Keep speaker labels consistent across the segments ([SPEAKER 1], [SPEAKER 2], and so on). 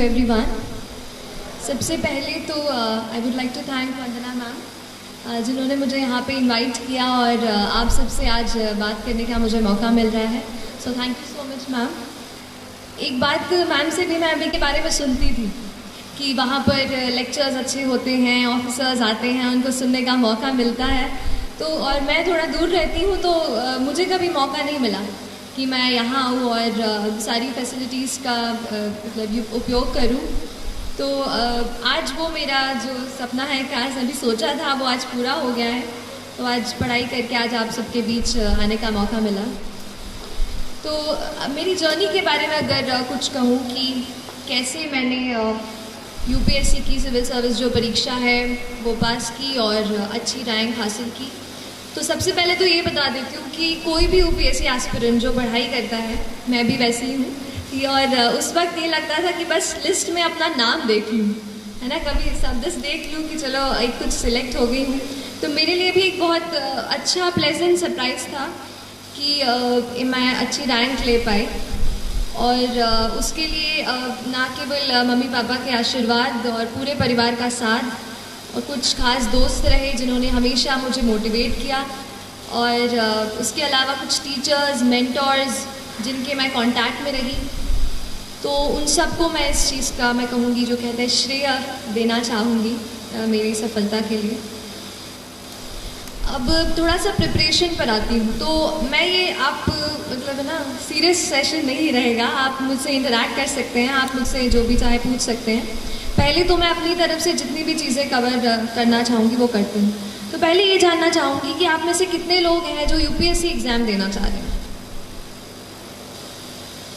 [SPEAKER 1] Everyone. सबसे पहले तो I would like to thank Vandana ma'am जिन्होंने मुझे यहाँ पे इनवाइट किया और आप सबसे आज बात करने का मुझे मौका मिल रहा है। So thank you so much ma'am. एक बात मैम से भी मैं अभी के बारे में सुनती थी कि वहाँ पर लेक्चर्स अच्छे होते हैं, ऑफिसर्स आते हैं, उनको सुनने का मौका मिलता है। तो और मैं थोड़ा दूर रहती हूँ तो मुझे कभी मौका नहीं मिला कि मैं यहाँ आऊँ और सारी फैसिलिटीज़ का मतलब उपयोग करूँ। तो आज वो मेरा जो सपना है, काश अभी सोचा था, वो आज पूरा हो गया है। तो आज पढ़ाई करके आज आप सबके बीच आने का मौका मिला। तो मेरी जर्नी के बारे में अगर कुछ कहूँ कि कैसे मैंने यूपीएससी की सिविल सर्विस जो परीक्षा है वो पास की और अच्छी रैंक हासिल की। तो सबसे पहले तो ये बता देती हूँ कि कोई भी यूपीएससी एस्पिरेंट जो पढ़ाई करता है, मैं भी वैसे ही हूँ, और उस वक्त ये लगता था कि बस लिस्ट में अपना नाम देख लूँ, है ना, कभी सब दस देख लूँ कि चलो एक कुछ सिलेक्ट हो गई हूँ। तो मेरे लिए भी एक बहुत अच्छा प्लेजेंट सरप्राइज़ था कि मैं अच्छी रैंक ले पाई। और उसके लिए ना केवल मम्मी पापा के आशीर्वाद और पूरे परिवार का साथ और कुछ खास दोस्त रहे जिन्होंने हमेशा मुझे मोटिवेट किया, और उसके अलावा कुछ टीचर्स, मेंटर्स जिनके मैं कांटेक्ट में रही। तो उन सबको मैं इस चीज़ का मैं कहूँगी जो कहते हैं श्रेय देना चाहूँगी मेरी सफलता के लिए। अब थोड़ा सा प्रिपरेशन पर आती हूँ। तो मैं ये आप मतलब है ना, सीरियस सेशन नहीं रहेगा, आप मुझसे इंटरैक्ट कर सकते हैं, आप मुझसे जो भी चाहे पूछ सकते हैं। पहले तो मैं अपनी तरफ से जितनी भी चीज़ें कवर करना चाहूँगी वो करती हूँ। तो पहले ये जानना चाहूँगी कि आप में से कितने लोग हैं जो यूपीएससी एग्ज़ाम देना चाह रहे हैं?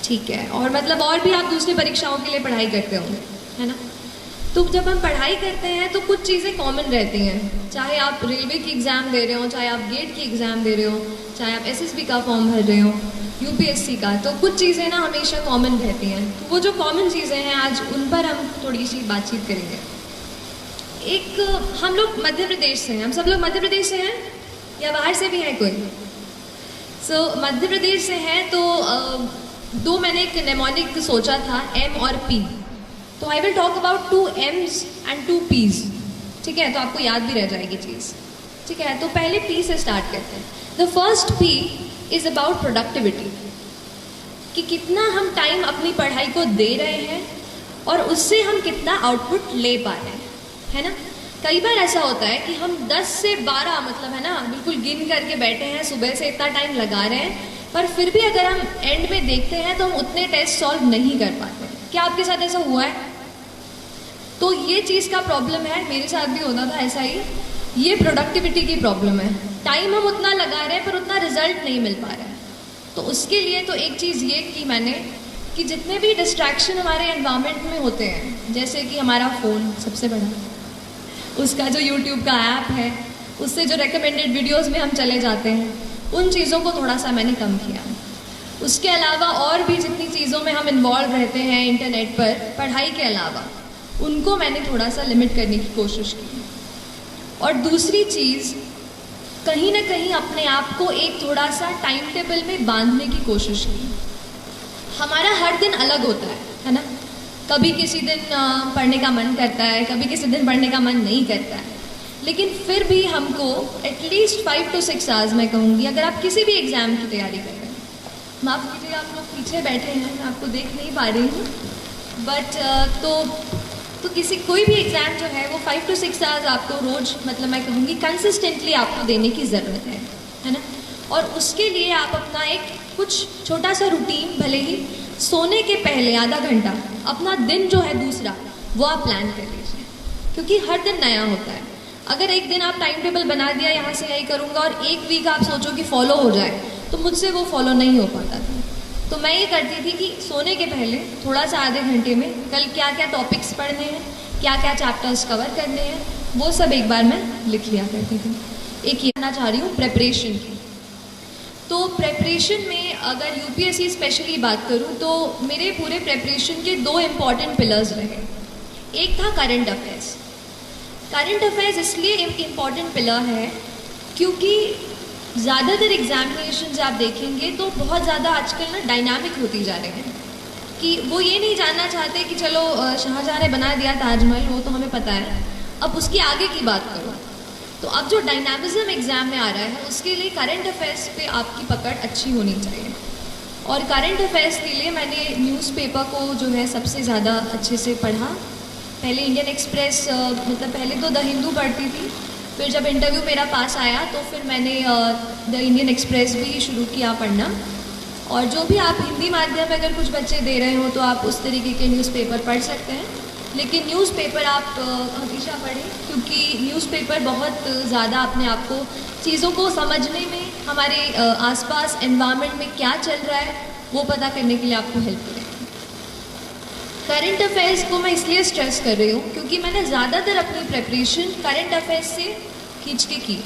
[SPEAKER 1] ठीक है। और मतलब और भी आप दूसरी परीक्षाओं के लिए पढ़ाई करते होंगे, है ना? तो जब हम पढ़ाई करते हैं तो कुछ चीज़ें कॉमन रहती हैं, चाहे आप रेलवे की एग्ज़ाम दे रहे हो, चाहे आप गेट की एग्ज़ाम दे रहे हो, चाहे आप एसएसबी का फॉर्म भर रहे हो, यूपीएससी का, तो कुछ चीज़ें ना हमेशा कॉमन रहती हैं। तो वो जो कॉमन चीज़ें हैं आज उन पर हम थोड़ी सी बातचीत करेंगे। एक, हम लोग मध्य प्रदेश से हैं, हम सब लोग मध्य प्रदेश से हैं या बाहर से भी है कोई? मध्य प्रदेश से हैं। तो दो मैंने एक नेमोनिक सोचा था, एम और पी। तो I will talk about 2 M's and 2 P's। ठीक है, तो आपको याद भी रह जाएगी चीज़। ठीक है, तो पहले पी से स्टार्ट करते हैं। The first P is about productivity, कि कितना हम टाइम अपनी पढ़ाई को दे रहे हैं और उससे हम कितना आउटपुट ले पा रहे हैं, है ना। कई बार ऐसा होता है कि हम 10 से 12 मतलब है ना बिल्कुल गिन करके बैठे हैं, सुबह से इतना टाइम लगा रहे हैं, पर फिर भी अगर हम एंड में देखते हैं तो हम उतने टेस्ट सॉल्व नहीं कर पाते। क्या आपके साथ ऐसा हुआ है? तो ये चीज़ का प्रॉब्लम है, मेरे साथ भी होता था ऐसा ही। ये प्रोडक्टिविटी की प्रॉब्लम है, टाइम हम उतना लगा रहे हैं पर उतना रिजल्ट नहीं मिल पा रहा है। तो उसके लिए तो एक चीज़ ये की मैंने कि जितने भी डिस्ट्रैक्शन हमारे एनवायरनमेंट में होते हैं, जैसे कि हमारा फ़ोन सबसे बड़ा, उसका जो यूट्यूब का ऐप है, उससे जो रिकमेंडेड वीडियोज़ में हम चले जाते हैं, उन चीज़ों को थोड़ा सा मैंने कम किया। उसके अलावा और भी जितनी चीज़ों में हम इन्वॉल्व रहते हैं इंटरनेट पर पढ़ाई के अलावा, उनको मैंने थोड़ा सा लिमिट करने की कोशिश की। और दूसरी चीज़, कहीं ना कहीं अपने आप को एक थोड़ा सा टाइम टेबल में बांधने की कोशिश की। हमारा हर दिन अलग होता है ना। कभी किसी दिन पढ़ने का मन करता है, कभी किसी दिन पढ़ने का मन नहीं करता है, लेकिन फिर भी हमको एटलीस्ट 5 to 6 आवर्स मैं कहूँगी, अगर आप किसी भी एग्ज़ाम की तैयारी कर रहे हैं, माफ़ कीजिए आप लोग पीछे बैठे हैं, मैं आपको देख नहीं पा रही हूँ, बट तो किसी कोई भी एग्ज़ाम जो है वो 5 to 6 आवर्स आपको रोज़ मतलब मैं कहूँगी कंसिस्टेंटली आपको देने की ज़रूरत है ना। और उसके लिए आप अपना एक कुछ छोटा सा रूटीन, भले ही सोने के पहले आधा घंटा अपना दिन जो है दूसरा वो आप प्लान कर लीजिए, क्योंकि हर दिन नया होता है। अगर एक दिन आप टाइम टेबल बना दिया, यहाँ से यही करूँगा, और एक वीक आप सोचो कि फॉलो हो जाए, तो मुझसे वो फॉलो नहीं हो पाता था। तो मैं ये करती थी कि सोने के पहले थोड़ा सा आधे घंटे में कल क्या क्या टॉपिक्स पढ़ने हैं, क्या क्या चैप्टर्स कवर करने हैं, वो सब एक बार मैं लिख लिया करती थी। एक ये कहना चाह रही हूँ प्रेपरेशन की। तो प्रेपरेशन में अगर यूपीएससी स्पेशली बात करूँ तो मेरे पूरे प्रेपरेशन के 2 इम्पॉर्टेंट पिलर्स रहे। एक था करंट अफेयर्स। करंट अफेयर्स इसलिए एक इम्पॉर्टेंट पिलर है क्योंकि ज़्यादातर एग्जामिनेशन आप देखेंगे तो बहुत ज़्यादा आजकल ना डायनामिक होती जा रहे हैं, कि वो ये नहीं जानना चाहते कि चलो शाहजहां ने बना दिया ताजमहल, वो तो हमें पता है, अब उसकी आगे की बात करो। तो अब जो डायनामिज्म एग्जाम में आ रहा है उसके लिए करंट अफेयर्स पे आपकी पकड़ अच्छी होनी चाहिए। और करंट अफेयर्स के लिए मैंने न्यूज़पेपर को जो है सबसे ज़्यादा अच्छे से पढ़ा। पहले इंडियन एक्सप्रेस, मतलब पहले तो द हिंदू पढ़ती थी, फिर जब इंटरव्यू मेरा पास आया तो फिर मैंने द इंडियन एक्सप्रेस भी शुरू किया पढ़ना। और जो भी आप हिंदी माध्यम में अगर कुछ बच्चे दे रहे हो तो आप उस तरीके के न्यूज़पेपर पढ़ सकते हैं, लेकिन न्यूज़पेपर आप हमेशा पढ़ें, क्योंकि न्यूज़पेपर बहुत ज़्यादा अपने आप को चीज़ों को समझने में, हमारे आसपास एनवायरनमेंट में क्या चल रहा है वो पता करने के लिए आपको हेल्प करेगा। करंट अफेयर्स को मैं इसलिए स्ट्रेस कर रही हूँ क्योंकि मैंने ज़्यादातर अपनी प्रिपरेशन करंट अफेयर्स से खींच के की।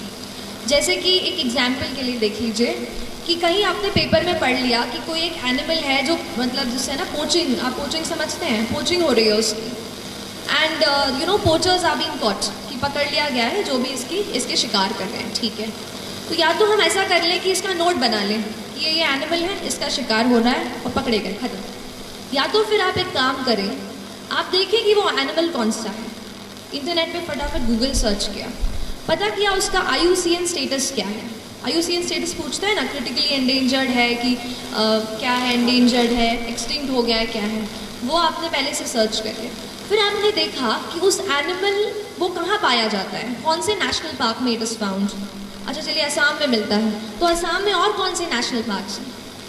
[SPEAKER 1] जैसे कि एक एग्जाम्पल के लिए देख लीजिए कि कहीं आपने पेपर में पढ़ लिया कि कोई एक एनिमल है जो, मतलब जिससे ना पोचिंग, आप पोचिंग समझते हैं, पोचिंग हो रही है उसकी, and you know poachers are being caught, कि पकड़ लिया गया है जो भी इसके शिकार कर रहे हैं, ठीक है। तो या तो हम ऐसा कर लें कि इसका नोट बना लें कि ये एनिमल है, इसका शिकार हो रहा है और पकड़े गए, खत्म। या तो फिर आप एक काम करें, आप देखें कि वो एनिमल कौन सा है, इंटरनेट पे फटाफट गूगल सर्च किया, पता किया उसका IUCN स्टेटस क्या है। IUCN स्टेटस पूछता है ना, क्रिटिकली एंडेंजर्ड है कि क्या है, एंडेंजर्ड है, एक्सटिंक्ट हो गया है, क्या है, वो आपने पहले से सर्च कर लिया। फिर आपने देखा कि उस एनिमल वो कहाँ पाया जाता है, कौन से नेशनल पार्क में इट इज़ फाउंड। अच्छा चलिए असम में मिलता है, तो असम में और कौन से नेशनल पार्क्स हैं।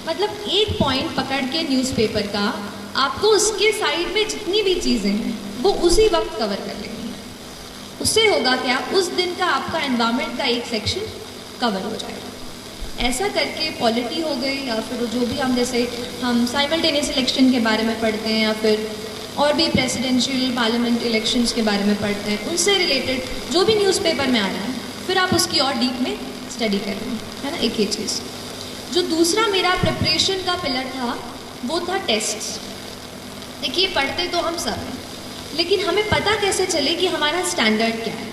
[SPEAKER 1] मतलब एक पॉइंट पकड़ के न्यूज़पेपर का आपको उसके साइड में जितनी भी चीज़ें हैं वो उसी वक्त कवर कर लेंगे। उससे होगा क्या, उस दिन का आपका एनवायरनमेंट का एक सेक्शन कवर हो जाएगा। ऐसा करके पॉलिटी हो गई, या फिर जो भी हम, जैसे हम साइमल्टेनियस इलेक्शन के बारे में पढ़ते हैं, या फिर और भी प्रेसिडेंशियल पार्लियामेंट इलेक्शंस के बारे में पढ़ते हैं, उनसे रिलेटेड जो भी न्यूज़पेपर में आ रहा है, फिर आप उसकी और डीप में स्टडी करें, है ना। एक ये चीज़। जो दूसरा मेरा प्रिपरेशन का पिलर था वो था टेस्ट्स। देखिए पढ़ते तो हम सब हैं, लेकिन हमें पता कैसे चले कि हमारा स्टैंडर्ड क्या है।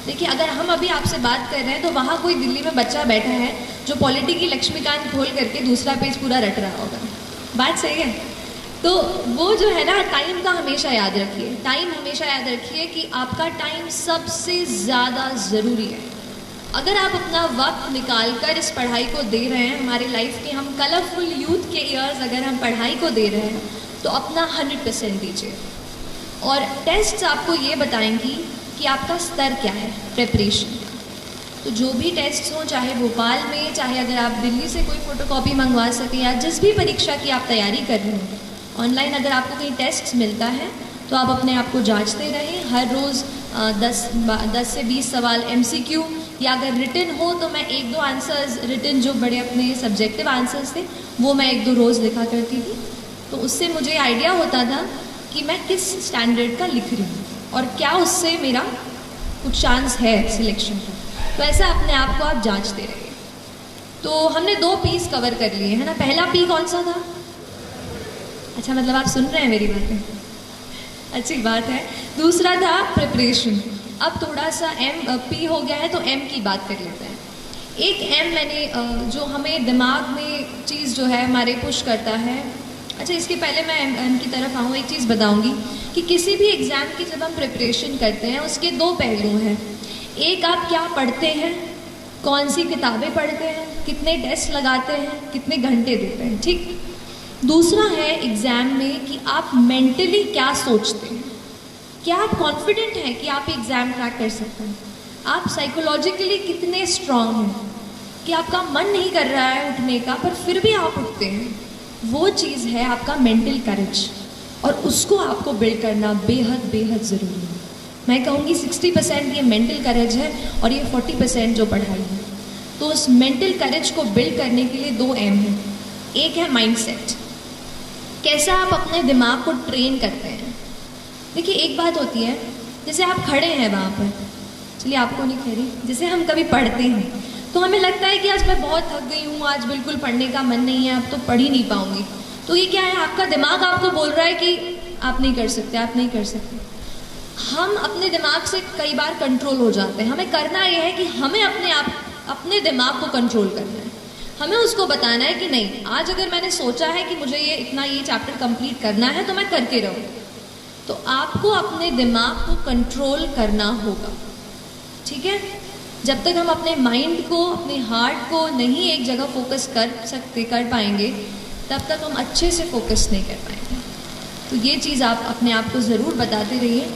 [SPEAKER 1] देखिए अगर हम अभी आपसे बात कर रहे हैं तो वहाँ कोई दिल्ली में बच्चा बैठा है जो पॉलिटी की लक्ष्मीकांत खोल करके दूसरा पेज पूरा रट रहा होगा, बात सही है। तो वो जो है ना, टाइम का हमेशा याद रखिए, टाइम हमेशा याद रखिए कि आपका टाइम सबसे ज़्यादा ज़रूरी है। अगर आप अपना वक्त निकाल कर इस पढ़ाई को दे रहे हैं, हमारी लाइफ के हम कलरफुल यूथ के ईयर्स अगर हम पढ़ाई को दे रहे हैं तो अपना 100% दीजिए। और टेस्ट्स आपको ये बताएंगी कि आपका स्तर क्या है प्रिपरेशन का। तो जो भी टेस्ट्स हों, चाहे भोपाल में, चाहे अगर आप दिल्ली से कोई फ़ोटोकॉपी मंगवा सकें, या जिस भी परीक्षा की आप तैयारी कर रहे हैं, ऑनलाइन अगर आपको कहीं टेस्ट्स मिलता है तो आप अपने आप को जांचते रहें। हर रोज़ 10 से 20 सवाल MCQ, या अगर रिटन हो तो मैं 1-2 आंसर्स रिटन, जो बड़े अपने सब्जेक्टिव आंसर्स थे, वो मैं 1-2 रोज़ लिखा करती थी। तो उससे मुझे आइडिया होता था कि मैं किस स्टैंडर्ड का लिख रही हूँ और क्या उससे मेरा कुछ चांस है सिलेक्शन का। तो ऐसा अपने आप को आप जांचते रहिए। तो हमने 2 पीस कवर कर लिए, है ना। पहला पी कौन सा था? अच्छा, मतलब आप सुन रहे हैं मेरी बातें, अच्छी बात है। दूसरा था प्रिपरेशन। अब थोड़ा सा पी हो गया है तो M की बात कर लेते हैं। एक M मैंने जो हमें दिमाग में चीज़ जो है हमारे पुश करता है। अच्छा, इसके पहले मैं M की तरफ आऊँ, एक चीज़ बताऊँगी कि किसी भी एग्ज़ाम की जब हम प्रिपरेशन करते हैं उसके 2 पहलू हैं। एक, आप क्या पढ़ते हैं, कौन सी किताबें पढ़ते हैं, कितने टेस्ट लगाते हैं, कितने घंटे देते हैं, ठीक। दूसरा है एग्ज़ाम में कि आप मेंटली क्या सोचते हैं, क्या आप कॉन्फिडेंट हैं कि आप एग्ज़ाम क्रैक कर सकते हैं, आप साइकोलॉजिकली कितने स्ट्रांग हैं, कि आपका मन नहीं कर रहा है उठने का पर फिर भी आप उठते हैं। वो चीज़ है आपका मेंटल करेज, और उसको आपको बिल्ड करना बेहद बेहद ज़रूरी है। मैं कहूँगी 60% ये मेंटल करेज है और ये 40% जो पढ़ाई है। तो उस मेंटल करेज को बिल्ड करने के लिए 2 M हैं। एक है माइंडसेट, कैसा आप अपने दिमाग को ट्रेन करते हैं। देखिए एक बात होती है, जैसे आप खड़े हैं वहाँ पर, चलिए आपको नहीं कह रही, जैसे हम कभी पढ़ते हैं तो हमें लगता है कि आज मैं बहुत थक गई हूँ, आज बिल्कुल पढ़ने का मन नहीं है, अब तो पढ़ ही नहीं पाऊँगी। तो ये क्या है, आपका दिमाग आपको बोल रहा है कि आप नहीं कर सकते, आप नहीं कर सकते। हम अपने दिमाग से कई बार कंट्रोल हो जाते हैं। हमें करना ये है कि हमें अपने दिमाग को कंट्रोल करना है। हमें उसको बताना है कि नहीं, आज अगर मैंने सोचा है कि मुझे ये चैप्टर कंप्लीट करना है तो मैं करके रहूँ। तो आपको अपने दिमाग को कंट्रोल करना होगा, ठीक है। जब तक हम अपने माइंड को, अपने हार्ट को नहीं एक जगह फोकस कर पाएंगे, तब तक हम अच्छे से फोकस नहीं कर पाएंगे। तो ये चीज़ आप अपने आप को ज़रूर बताते रहिए।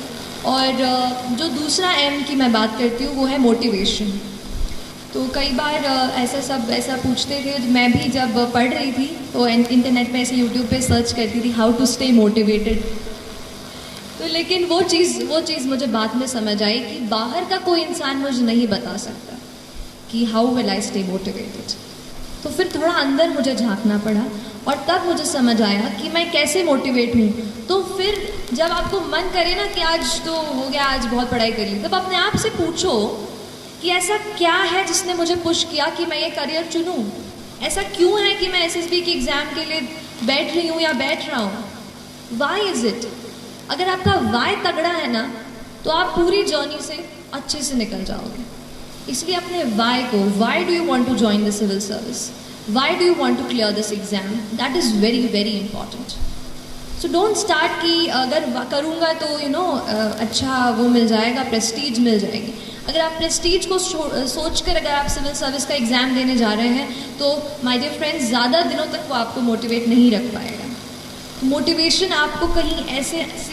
[SPEAKER 1] और जो दूसरा एम की मैं बात करती हूँ वो है मोटिवेशन। तो कई बार ऐसा पूछते थे, मैं भी जब पढ़ रही थी तो इंटरनेट पे ऐसे यूट्यूब पे सर्च करती थी हाउ टू स्टे मोटिवेटेड। तो लेकिन वो चीज़ मुझे बाद में समझ आई कि बाहर का कोई इंसान मुझे नहीं बता सकता कि how will I stay motivated. तो फिर थोड़ा अंदर मुझे झांकना पड़ा और तब मुझे समझ आया कि मैं कैसे मोटिवेट हूँ। तो फिर जब आपको मन करे ना कि आज तो हो गया, आज बहुत पढ़ाई कर ली, तब अपने आप से पूछो कि ऐसा क्या है जिसने मुझे पुश किया कि मैं ये करियर चुनूँ। ऐसा क्यों है कि मैं एसएसबी के एग्ज़ाम के लिए बैठ रही हूँ या बैठ रहा हूँ। Why is it. अगर आपका वाई तगड़ा है ना तो आप पूरी जर्नी से अच्छे से निकल जाओगे। इसलिए अपने वाई को, why do you want to join the civil service, why do you want to clear this exam, that is very very important. So don't start कि अगर करूँगा तो अच्छा वो मिल जाएगा, प्रेस्टीज मिल जाएगी। अगर आप प्रेस्टीज को सोच कर अगर आप सिविल सर्विस का एग्ज़ाम देने जा रहे हैं तो माय डियर फ्रेंड्स, ज़्यादा दिनों तक वो आपको मोटिवेट नहीं रख पाएगा। मोटिवेशन आपको कहीं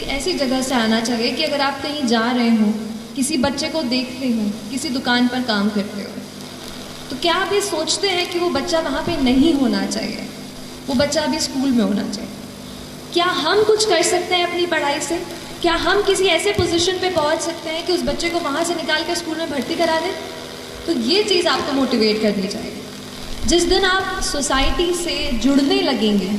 [SPEAKER 1] ऐसी जगह से आना चाहिए कि अगर आप कहीं जा रहे हो, किसी बच्चे को देख रहे हो, किसी दुकान पर काम करते हो, तो क्या आप ये सोचते हैं कि वो बच्चा वहाँ पे नहीं होना चाहिए, वो बच्चा अभी स्कूल में होना चाहिए। क्या हम कुछ कर सकते हैं अपनी पढ़ाई से? क्या हम किसी ऐसे पोजीशन पे पहुँच सकते हैं कि उस बच्चे को वहाँ से निकाल कर स्कूल में भर्ती करा दें? तो ये चीज़ आपको मोटिवेट करनी चाहिए। जिस दिन आप सोसाइटी से जुड़ने लगेंगे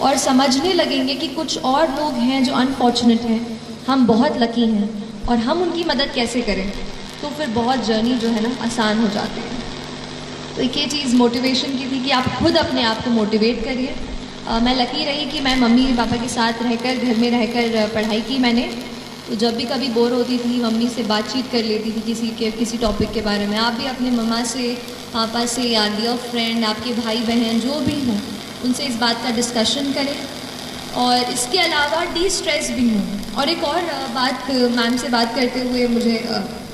[SPEAKER 1] और समझने लगेंगे कि कुछ और लोग हैं जो अनफॉर्चुनेट हैं, हम बहुत लकी हैं और हम उनकी मदद कैसे करें, तो फिर बहुत जर्नी जो है ना आसान हो जाती है। तो एक ये चीज़ मोटिवेशन की थी कि आप खुद अपने आप को मोटिवेट करिए। मैं लकी रही कि मैं मम्मी पापा के साथ रहकर, घर में रहकर पढ़ाई की मैंने। तो जब भी कभी बोर होती थी मम्मी से बातचीत कर लेती थी किसी टॉपिक के बारे में। आप भी अपने मम्मा से, पापा से या डियर फ्रेंड, आपके भाई बहन जो भी हों, उनसे इस बात का डिस्कशन करें। और इसके अलावा डी स्ट्रेस भी हूँ। और एक और बात मैम से बात करते हुए मुझे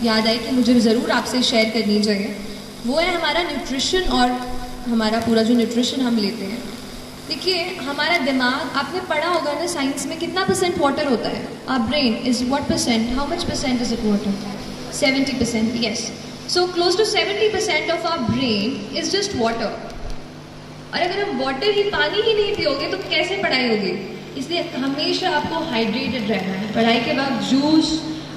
[SPEAKER 1] याद आई कि मुझे ज़रूर आपसे शेयर करनी चाहिए, वो है हमारा न्यूट्रिशन और हमारा पूरा जो न्यूट्रिशन हम लेते हैं। देखिए हमारा दिमाग, आपने पढ़ा होगा ना साइंस में, कितना % वाटर होता है? Our brain is what %? How much % is it water? 70%, yes. So close to 70% of our brain is just water. और अगर हम वाटर ही, पानी ही नहीं पियोगे तो कैसे पढ़ाई होगी? इसलिए हमेशा आपको हाइड्रेटेड रहना है। पढ़ाई के बाद जूस,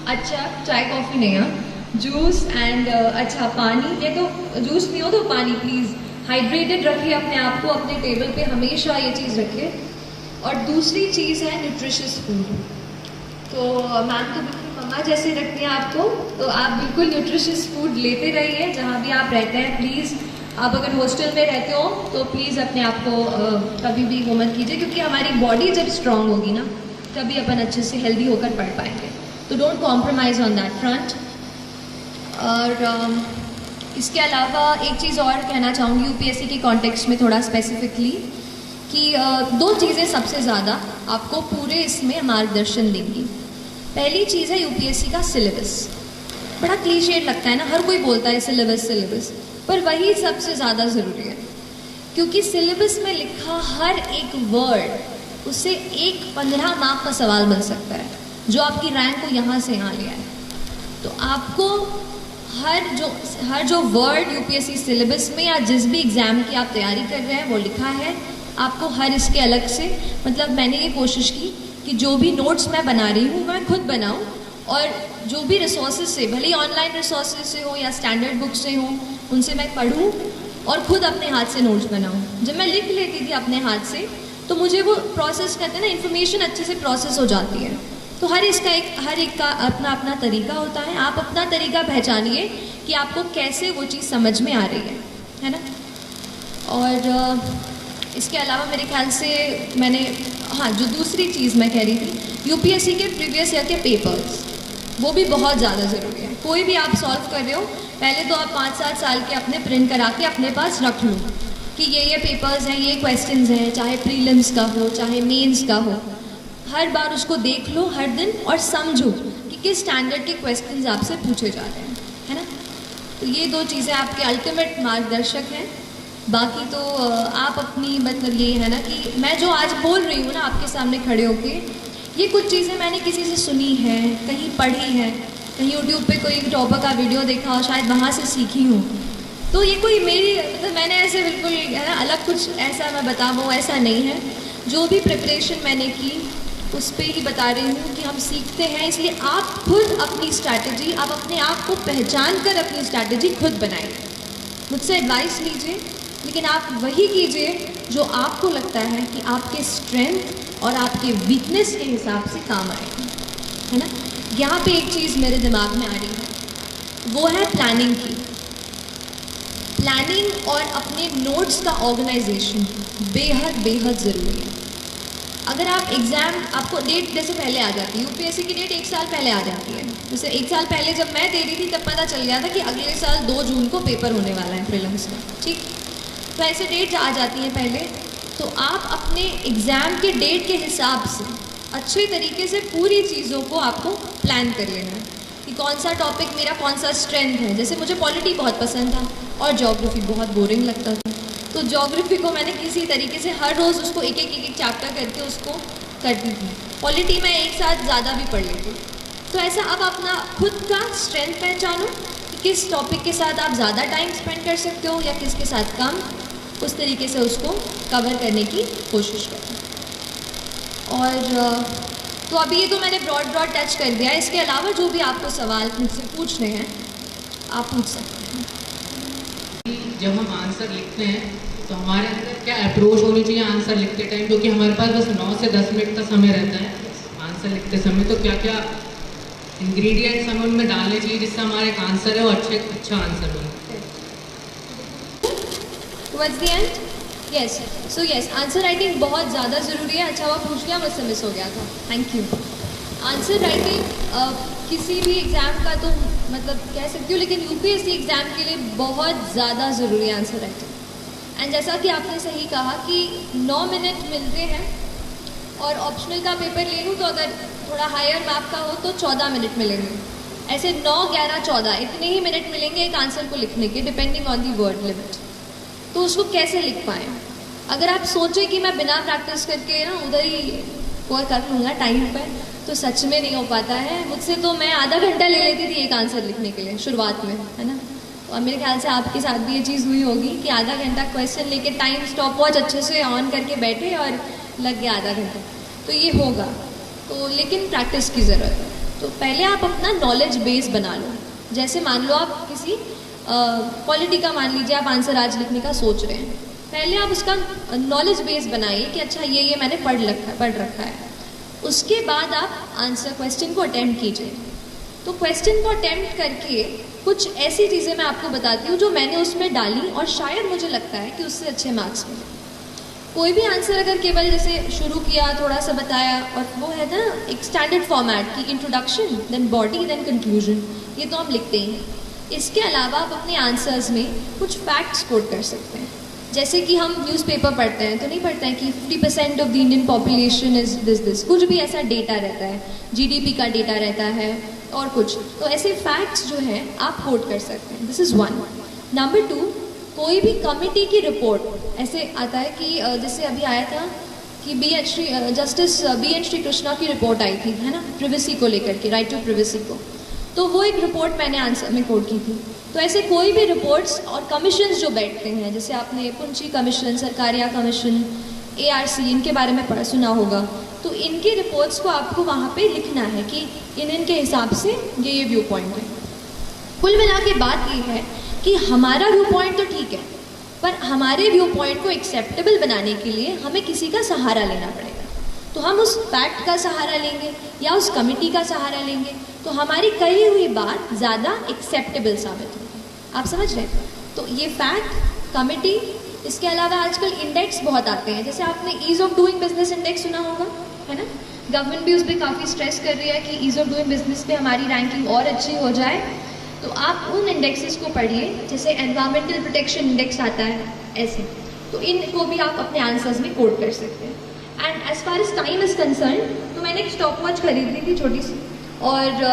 [SPEAKER 1] अच्छा चाय कॉफ़ी नहीं, हाँ, जूस एंड अच्छा पानी, ये तो जूस नहीं हो तो पानी, प्लीज़ हाइड्रेटेड रखिए अपने आप को। अपने टेबल पे हमेशा ये चीज़ रखिए। और दूसरी चीज़ है न्यूट्रिशियस फूड। तो मैम तो बिल्कुल मम्मा जैसे रखती हैं आपको, तो आप बिल्कुल न्यूट्रिशियस फूड लेते रहिए जहाँ भी आप रहते हैं। प्लीज़ आप अगर हॉस्टल में रहते हो तो प्लीज़ अपने आप को कभी भी वो मत कीजिए, क्योंकि हमारी बॉडी जब स्ट्रांग होगी ना तभी अपन अच्छे से हेल्दी होकर पढ़ पाएंगे। तो don't compromise on that front. और इसके अलावा एक चीज़ और कहना चाहूँगी यूपीएससी के कॉन्टेक्स्ट में थोड़ा स्पेसिफिकली, कि 2 चीज़ें सबसे ज़्यादा आपको पूरे इसमें मार्गदर्शन देंगी। पहली चीज़ है यूपीएससी का सिलेबस। बड़ा क्लीशेड लगता है ना, हर कोई बोलता है सिलेबस, पर वही सबसे ज़्यादा ज़रूरी है, क्योंकि सिलेबस में लिखा हर एक वर्ड, उससे एक 15 मार्क का सवाल बन सकता है जो आपकी रैंक को यहाँ से यहाँ ले आए। तो आपको हर जो वर्ड यूपीएससी सिलेबस में या जिस भी एग्ज़ाम की आप तैयारी कर रहे हैं वो लिखा है, आपको हर इसके अलग से, मतलब मैंने ये कोशिश की कि जो भी नोट्स मैं बना रही हूँ मैं खुद बनाऊँ, और जो भी रिसोर्सेज से, भले ही ऑनलाइन रिसोर्सेज से हो या स्टैंडर्ड बुक से हो, उनसे मैं पढ़ूँ और खुद अपने हाथ से नोट्स बनाऊँ। जब मैं लिख लेती थी अपने हाथ से तो मुझे वो प्रोसेस करते ना, इन्फॉर्मेशन अच्छे से प्रोसेस हो जाती है। तो हर एक का अपना अपना तरीका होता है। आप अपना तरीका पहचानिए कि आपको कैसे वो चीज़ समझ में आ रही है ना। और इसके अलावा मेरे ख्याल से मैंने, हाँ, जो दूसरी चीज़ मैं कह रही थी, यूपीएससी के प्रीवियस ईयर के पेपर्स, वो भी बहुत ज़्यादा ज़रूरी है। कोई भी आप सॉल्व कर रहे हो, पहले तो आप 5-7 साल के अपने प्रिंट करा के अपने पास रख लो। कि ये पेपर्स हैं, ये क्वेश्चंस हैं, चाहे प्रीलिम्स का हो चाहे मेंस का हो, हर बार उसको देख लो हर दिन और समझो कि किस स्टैंडर्ड के क्वेश्चंस आपसे पूछे जा रहे हैं, है ना। तो ये दो चीज़ें आपके अल्टीमेट मार्गदर्शक हैं। बाकी तो आप अपनी मतलब ये है ना कि मैं जो आज बोल रही हूँ ना आपके सामने खड़े होके, ये कुछ चीज़ें मैंने किसी से सुनी है, कहीं पढ़ी है, कहीं यूट्यूब पे कोई टॉपर का वीडियो देखा और शायद वहाँ से सीखी हूँ। तो ये कोई मेरी मतलब मैंने ऐसे बिल्कुल है ना अलग कुछ ऐसा मैं बता वो ऐसा नहीं है। जो भी प्रिपरेशन मैंने की उस पर ही बता रही हूँ कि हम सीखते हैं, इसलिए आप खुद अपनी स्ट्रैटेजी, आप अपने आप को पहचान कर अपनी स्ट्रैटेजी खुद बनाइए। मुझसे एडवाइस लीजिए, लेकिन आप वही कीजिए जो आपको लगता है कि आपके स्ट्रेंथ और आपके वीकनेस के हिसाब से काम आएगा, है ना। यहाँ पे एक चीज़ मेरे दिमाग में आ रही है, वो है प्लानिंग की। प्लानिंग और अपने नोट्स का ऑर्गेनाइजेशन बेहद ज़रूरी है। अगर आप एग्ज़ाम, आपको डेट जैसे पहले आ जाती है, यूपीएससी की डेट 1 साल पहले आ जाती है। जैसे 1 साल पहले जब मैं दे रही थी तब पता चल गया था कि अगले साल 2 जून को पेपर होने वाला है प्रीलिम्स का, ठीक। तो ऐसे डेट आ जाती हैं पहले, तो आप अपने एग्ज़ाम के डेट के हिसाब से अच्छे तरीके से पूरी चीज़ों को आपको प्लान कर लेना है कि कौन सा टॉपिक मेरा कौन सा स्ट्रेंथ है। जैसे मुझे पॉलिटी बहुत पसंद था और ज्योग्राफी बहुत बोरिंग लगता था, तो ज्योग्राफी को मैंने किसी तरीके से हर रोज़ उसको एक एक चैप्टर करके उसको करती थी। पॉलिटी में एक साथ ज़्यादा भी पढ़ लेती। तो ऐसा अब अपना खुद का स्ट्रेंथ पहचानो कि किस टॉपिक के साथ आप ज़्यादा टाइम स्पेंड कर सकते हो या किसके साथ कम, उस तरीके से उसको कवर करने की कोशिश करें। और तो अभी ये तो मैंने ब्रॉड टच कर दिया है। इसके अलावा जो भी आपको सवाल मुझसे पूछने हैं आप पूछ सकते हैं।
[SPEAKER 2] जब हम आंसर लिखते हैं तो हमारे अंदर क्या अप्रोच होनी चाहिए आंसर लिखते टाइम, क्योंकि हमारे पास बस 9 से 10 मिनट का समय रहता है आंसर लिखते समय, तो क्या क्या इंग्रेडिएंट्स हमें उनमें डालने चाहिए जिससे हमारा एक आंसर है वो अच्छा आंसर हो।
[SPEAKER 1] Towards the end? Yes. So yes, answer writing बहुत ज़्यादा ज़रूरी है। अच्छा हुआ पूछ लिया, मुझसे मिस हो गया था, थैंक यू। आंसर राइटिंग किसी भी एग्ज़ाम का तो मतलब कह सकती हूँ, लेकिन यूपीएससी एग्ज़ाम के लिए बहुत ज़्यादा ज़रूरी है आंसर राइटिंग। एंड जैसा कि आपने सही कहा कि 9 मिनट मिलते हैं, और ऑप्शनल का पेपर ले लूँ तो अगर थोड़ा हायर मार्क का हो तो 14 मिनट मिलेंगे। ऐसे 9, 11, 14 इतने ही मिनट मिलेंगे एक आंसर को लिखने के, depending on the word limit. तो उसको कैसे लिख पाएँ? अगर आप सोचें कि मैं बिना प्रैक्टिस करके ना उधर ही स्कोर कर लूँगा टाइम पर, तो सच में नहीं हो पाता है। मुझसे तो मैं आधा घंटा ले लेती थी एक आंसर लिखने के लिए शुरुआत में, है ना। और मेरे ख्याल से आपके साथ भी ये चीज़ हुई होगी कि आधा घंटा क्वेश्चन लेके टाइम स्टॉप वॉच अच्छे से ऑन करके बैठे और लग गया आधा घंटा। तो ये होगा, तो लेकिन प्रैक्टिस की ज़रूरत है। तो पहले आप अपना नॉलेज बेस बना लो। जैसे मान लो आप किसी पॉलिटी का मान लीजिए आप आंसर आज लिखने का सोच रहे हैं, पहले आप उसका नॉलेज बेस बनाइए कि अच्छा ये मैंने पढ़ रखा है। उसके बाद आप आंसर क्वेश्चन को अटेम्प्ट कीजिए। तो क्वेश्चन को अटेम्प्ट करके कुछ ऐसी चीज़ें मैं आपको बताती हूँ जो मैंने उसमें डाली और शायद मुझे लगता है कि उससे अच्छे मार्क्स मिले। कोई भी आंसर अगर केवल जैसे शुरू किया, थोड़ा सा बताया, और वो है ना एक स्टैंडर्ड फॉर्मेट की introduction, then body, then conclusion, ये तो हम लिखते ही हैं। इसके अलावा आप अपने आंसर्स में कुछ फैक्ट्स कोट कर सकते हैं। जैसे कि हम न्यूज़पेपर पढ़ते हैं तो नहीं पढ़ते हैं कि 50% of the Indian population is this, कुछ भी ऐसा डेटा रहता है, जीडीपी का डेटा रहता है और कुछ। तो ऐसे फैक्ट्स जो हैं आप कोट कर सकते हैं। This is 1। नंबर 2, कोई भी कमिटी की रिपोर्ट ऐसे आता है कि जैसे अभी आया था कि justice B N Shri Krishna की रिपोर्ट आई थी, है ना, प्रिवेसी को लेकर के, राइट टू प्रिवेसी को। तो वो एक रिपोर्ट मैंने आंसर में कोट की थी। तो ऐसे कोई भी रिपोर्ट्स और कमीशंस जो बैठते हैं, जैसे आपने पुंची कमीशन, सरकारिया कमीशन, एआरसी, इनके बारे में सुना होगा, तो इनकी रिपोर्ट्स को आपको वहाँ पे लिखना है कि इनके हिसाब से ये व्यू पॉइंट है। कुल मिला के बात ये है कि हमारा व्यू पॉइंट तो ठीक है, पर हमारे व्यू पॉइंट को एक्सेप्टेबल बनाने के लिए हमें किसी का सहारा लेना पड़ेगा। तो हम उस फैक्ट का सहारा लेंगे या उस कमिटी का सहारा लेंगे, तो हमारी कही हुई बात ज़्यादा एक्सेप्टेबल साबित होगी। आप समझ रहे हैं? तो ये फैक्ट, कमिटी, इसके अलावा आजकल इंडेक्स बहुत आते हैं। जैसे आपने ease of doing business index सुना होगा, है ना। गवर्नमेंट भी उस पर काफ़ी स्ट्रेस कर रही है कि ईज़ ऑफ डूइंग बिजनेस पे हमारी रैंकिंग और अच्छी हो जाए। तो आप उन इंडेक्सेस को पढ़िए, जैसे एनवायरमेंटल प्रोटेक्शन इंडेक्स आता है, ऐसे तो इनको भी आप अपने आंसर्स में कोड कर सकते हैं। And as far as time is concern, तो मैंने एक स्टॉप वॉच खरीदी थी छोटी सी, और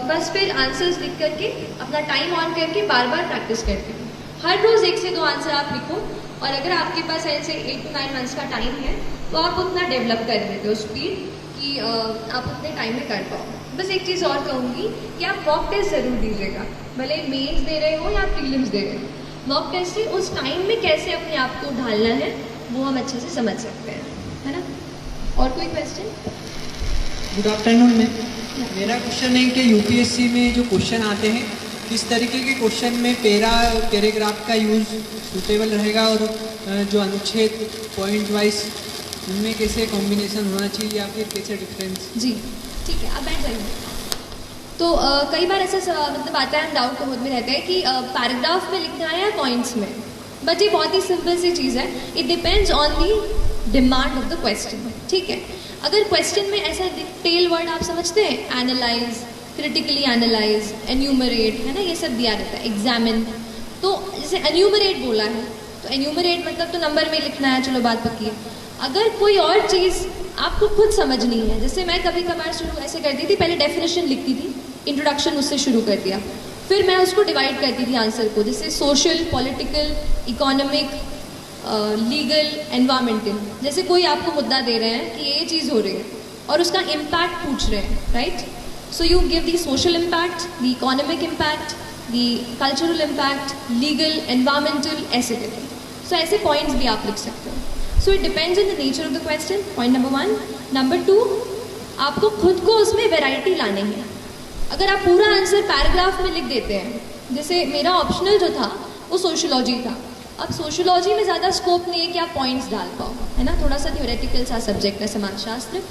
[SPEAKER 1] बस फिर आंसर्स लिख करके अपना टाइम ऑन करके बार बार प्रैक्टिस करती हूँ। हर रोज़ 1 से 2 आंसर आप लिखो, और अगर आपके पास ऐसे 8 to 9 मंथ्स का टाइम है तो आप उतना डेवलप कर लेते हो स्पीड कि आप उतने टाइम में कर पाओ। बस एक चीज़ और कहूँगी कि आप मॉक टेस्ट ज़रूर दीजिएगा, भले मेंस दे रहे हो या प्रीलिम्स दे रहे हो। मॉक टेस्ट से उस टाइम में कैसे अपने आप को ढालना है वो हम अच्छे से समझ सकते हैं, है ना। और कोई क्वेश्चन?
[SPEAKER 3] गुड आफ्टरनून मैम, मेरा क्वेश्चन है कि यूपीएससी में जो क्वेश्चन आते हैं किस तरीके के क्वेश्चन में पैराग्राफ का यूज़ सूटेबल रहेगा, और जो अनुच्छेद पॉइंट वाइज उनमें कैसे कॉम्बिनेशन होना चाहिए या फिर कैसे डिफरेंस?
[SPEAKER 1] जी ठीक है, आप बैठ जाइए। तो कई बार ऐसा मतलब आता है, हम डाउट में रहते हैं कि पैराग्राफ में लिखना है या पॉइंट्स में, बट ये बहुत ही सिंपल सी चीज़ है। It depends on the demand of the question, ठीक है। अगर क्वेश्चन में ऐसा टेल वर्ड आप समझते हैं, एनालाइज, क्रिटिकली एनालाइज, एन्यूमरेट, है ना, ये सब दिया रहता है, एग्जामिन। तो जैसे एन्यूमरेट बोला है तो एन्यूमरेट मतलब तो नंबर में लिखना है, चलो बात पक्की है। अगर कोई और चीज़ आपको खुद समझनी है, जैसे मैं कभी कभार शुरू ऐसे करती थी, पहले डेफिनेशन लिखती थी, इंट्रोडक्शन उससे शुरू कर दिया, फिर मैं उसको डिवाइड करती थी आंसर को, जैसे social, political, economic, legal, environmental. जैसे कोई आपको मुद्दा दे रहे हैं कि ये चीज़ हो रही है और उसका इम्पैक्ट पूछ रहे हैं, right. So you give the social impact, the economic impact, the cultural impact, legal, environmental, ऐसे करके। सो ऐसे पॉइंट्स भी आप लिख सकते हो। So it depends on the nature of the question, point number 1। Number 2, आपको खुद को उसमें वेराइटी लानी है। अगर आप पूरा आंसर पैराग्राफ में लिख देते हैं, जैसे मेरा ऑप्शनल जो था वो सोशियोलॉजी था, अब सोशियोलॉजी में ज़्यादा स्कोप नहीं है कि आप पॉइंट्स डाल पाओ, है ना, थोड़ा सा थ्योरेटिकल सा सब्जेक्ट है समाजशास्त्र,